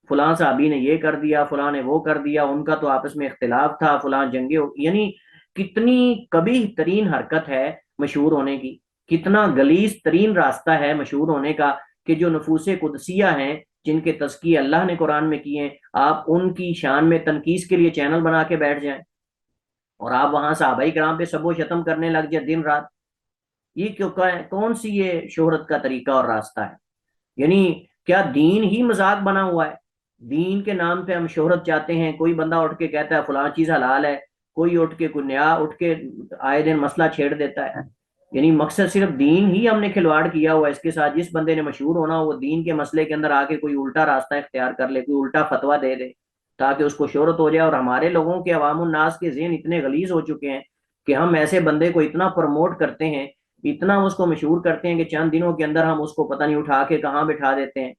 فلاں صحابی نے یہ کر دیا، فلاں نے وہ کر دیا، ان کا تو آپس میں اختلاف تھا، فلاں جنگیں، یعنی کتنی قبیح ترین حرکت ہے مشہور ہونے کی، کتنا غلیظ ترین راستہ ہے مشہور ہونے کا کہ جو نفوس قدسیہ ہیں جن کے تزکیے اللہ نے قرآن میں کیے ہیں، آپ ان کی شان میں تنقیص کے لیے چینل بنا کے بیٹھ جائیں اور آپ وہاں صحابہ کرام پہ سب و شتم کرنے لگ جائیں دن رات۔ یہ کون سی یہ شہرت کا طریقہ اور راستہ ہے؟ یعنی کیا دین ہی مذاق بنا ہوا ہے؟ دین کے نام پہ ہم شہرت چاہتے ہیں، کوئی بندہ اٹھ کے کہتا ہے فلاں چیز حلال ہے، کوئی اٹھ کے کوئی نیا اٹھ کے آئے دن مسئلہ چھیڑ دیتا ہے، یعنی مقصد صرف دین ہی ہم نے کھلواڑ کیا ہوا ہے اس کے ساتھ۔ جس بندے نے مشہور ہونا وہ دین کے مسئلے کے اندر آ کے کوئی الٹا راستہ اختیار کر لے، کوئی الٹا فتویٰ دے دے تاکہ اس کو شہرت ہو جائے۔ اور ہمارے لوگوں کے عوام الناس کے ذہن اتنے غلیظ ہو چکے ہیں کہ ہم ایسے بندے کو اتنا پروموٹ کرتے ہیں، اتنا اس کو مشہور کرتے ہیں کہ چند دنوں کے اندر ہم اس کو پتہ نہیں اٹھا کے کہاں بٹھا دیتے ہیں۔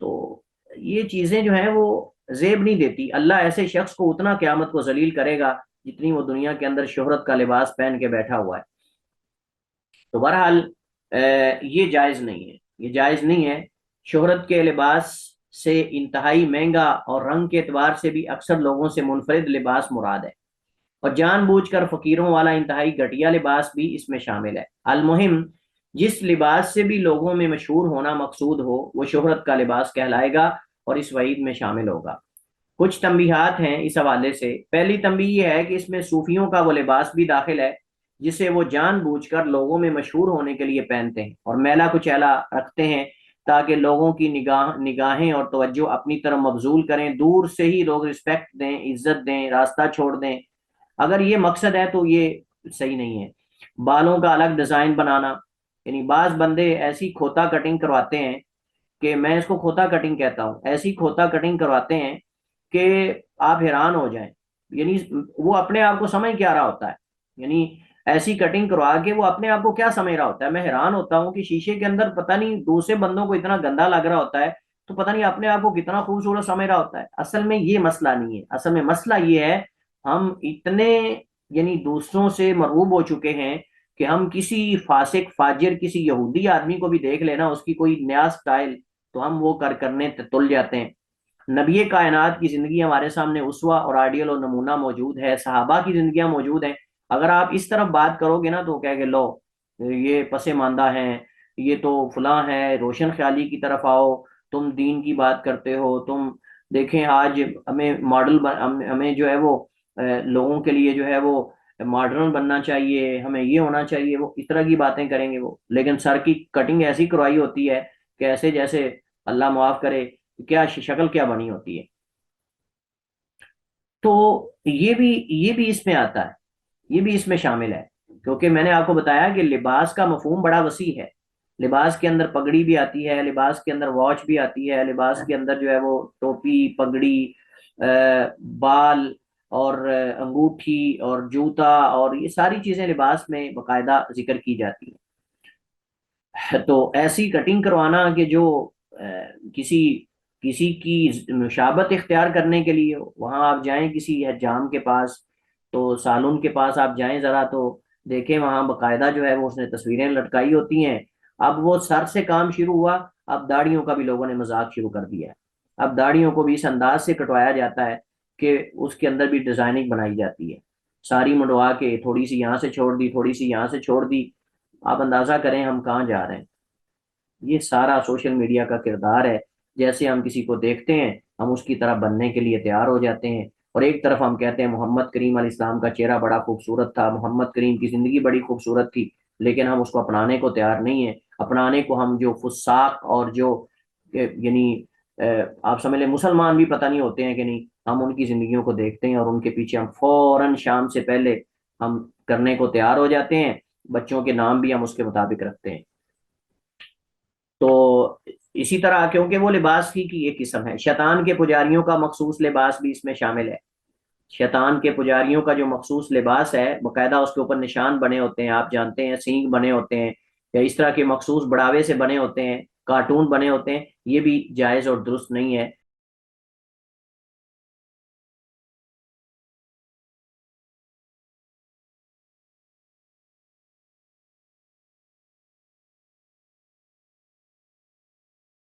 تو یہ چیزیں جو ہیں وہ زیب نہیں دیتی۔ اللہ ایسے شخص کو اتنا قیامت کو ذلیل کرے گا جتنی وہ دنیا کے اندر شہرت کا لباس پہن کے بیٹھا ہوا ہے۔ تو بہرحال یہ جائز نہیں ہے، یہ جائز نہیں ہے۔ شہرت کے لباس سے انتہائی مہنگا اور رنگ کے اعتبار سے بھی اکثر لوگوں سے منفرد لباس مراد ہے۔ اور جان بوجھ کر فقیروں والا انتہائی گھٹیا لباس بھی اس میں شامل ہے۔ المہم، جس لباس سے بھی لوگوں میں مشہور ہونا مقصود ہو وہ شہرت کا لباس کہلائے گا اور اس وعید میں شامل ہوگا۔ کچھ تنبیہات ہیں اس حوالے سے۔ پہلی تنبیہ یہ ہے کہ اس میں صوفیوں کا وہ لباس بھی داخل ہے جسے وہ جان بوجھ کر لوگوں میں مشہور ہونے کے لیے پہنتے ہیں اور میلا کچیلا رکھتے ہیں تاکہ لوگوں کی نگاہیں اور توجہ اپنی طرف مبذول کریں، دور سے ہی لوگ رسپیکٹ دیں، عزت دیں، راستہ چھوڑ دیں۔ اگر یہ مقصد ہے تو یہ صحیح نہیں ہے۔ بالوں کا الگ ڈیزائن بنانا، یعنی بعض بندے ایسی کھوتا کٹنگ کرواتے ہیں کہ میں اس کو کھوتا کٹنگ کہتا ہوں، ایسی کھوتا کٹنگ کرواتے ہیں کہ آپ حیران ہو جائیں۔ یعنی وہ اپنے آپ کو سمجھ کیا رہا ہوتا ہے، یعنی ایسی کٹنگ کروا کے وہ اپنے آپ کو کیا سمجھ رہا ہوتا ہے۔ میں حیران ہوتا ہوں کہ شیشے کے اندر پتہ نہیں دوسرے بندوں کو اتنا گندا لگ رہا ہوتا ہے تو پتہ نہیں اپنے آپ کو کتنا خوبصورت سمجھ رہا ہوتا ہے۔ اصل میں یہ مسئلہ نہیں ہے، اصل میں مسئلہ یہ ہے ہم اتنے یعنی دوسروں سے مرعوب ہو چکے ہیں کہ ہم کسی فاسق فاجر کسی یہودی آدمی کو بھی دیکھ لینا اس کی کوئی نیا سٹائل تو ہم وہ کرنے تل جاتے ہیں۔ نبی کائنات کی زندگی ہمارے سامنے اسوہ اور آئیڈیل اور نمونہ موجود ہے، صحابہ کی زندگیاں موجود ہیں۔ اگر آپ اس طرف بات کرو گے نا تو کہہ گے لو یہ پس ماندہ ہیں، یہ تو فلاں ہے، روشن خیالی کی طرف آؤ، تم دین کی بات کرتے ہو، تم دیکھیں آج ہمیں ماڈل ہمیں جو ہے وہ لوگوں کے لیے جو ہے وہ ماڈرن بننا چاہیے، ہمیں یہ ہونا چاہیے، وہ اس طرح کی باتیں کریں گے وہ، لیکن سر کی کٹنگ ایسی کروائی ہوتی ہے کہ ایسے جیسے اللہ معاف کرے کیا شکل کیا بنی ہوتی ہے۔ تو یہ بھی اس میں آتا ہے، یہ بھی اس میں شامل ہے، کیونکہ میں نے آپ کو بتایا کہ لباس کا مفہوم بڑا وسیع ہے۔ لباس کے اندر پگڑی بھی آتی ہے، لباس کے اندر واچ بھی آتی ہے، لباس کے اندر جو ہے وہ ٹوپی، پگڑی، بال اور انگوٹھی اور جوتا اور یہ ساری چیزیں لباس میں باقاعدہ ذکر کی جاتی ہیں۔ تو ایسی کٹنگ کروانا کہ جو کسی کسی کی مشابت اختیار کرنے کے لیے وہاں آپ جائیں کسی حجام کے پاس، تو سالون کے پاس آپ جائیں ذرا تو دیکھیں وہاں باقاعدہ جو ہے وہ اس نے تصویریں لٹکائی ہوتی ہیں۔ اب وہ سر سے کام شروع ہوا، اب داڑھیوں کا بھی لوگوں نے مذاق شروع کر دیا ہے۔ اب داڑھیوں کو بھی اس انداز سے کٹوایا جاتا ہے کہ اس کے اندر بھی ڈیزائننگ بنائی جاتی ہے، ساری منڈوا کے تھوڑی سی یہاں سے چھوڑ دی، تھوڑی سی یہاں سے چھوڑ دی۔ آپ اندازہ کریں ہم کہاں جا رہے ہیں۔ یہ سارا سوشل میڈیا کا کردار ہے، جیسے ہم کسی کو دیکھتے ہیں ہم اس کی طرح بننے کے لیے تیار ہو جاتے ہیں، اور ایک طرف ہم کہتے ہیں محمد کریم علیہ السلام کا چہرہ بڑا خوبصورت تھا، محمد کریم کی زندگی بڑی خوبصورت تھی، لیکن ہم اس کو اپنانے کو تیار نہیں ہیں۔ اپنانے کو ہم جو فساق اور جو یعنی آپ سمجھ لیں مسلمان بھی پتہ نہیں ہوتے ہیں کہ نہیں، ہم ان کی زندگیوں کو دیکھتے ہیں اور ان کے پیچھے ہم فوراً شام سے پہلے ہم کرنے کو تیار ہو جاتے ہیں۔ بچوں کے نام بھی ہم اس کے مطابق رکھتے ہیں۔ تو اسی طرح کیونکہ وہ لباس ہی کی ایک قسم ہے، شیطان کے پجاریوں کا مخصوص لباس بھی اس میں شامل ہے۔ شیطان کے پجاریوں کا جو مخصوص لباس ہے باقاعدہ اس کے اوپر نشان بنے ہوتے ہیں، آپ جانتے ہیں سینگ بنے ہوتے ہیں یا اس طرح کے مخصوص بڑھاوے سے بنے ہوتے ہیں، کارٹون بنے ہوتے ہیں، یہ بھی جائز اور درست نہیں ہے۔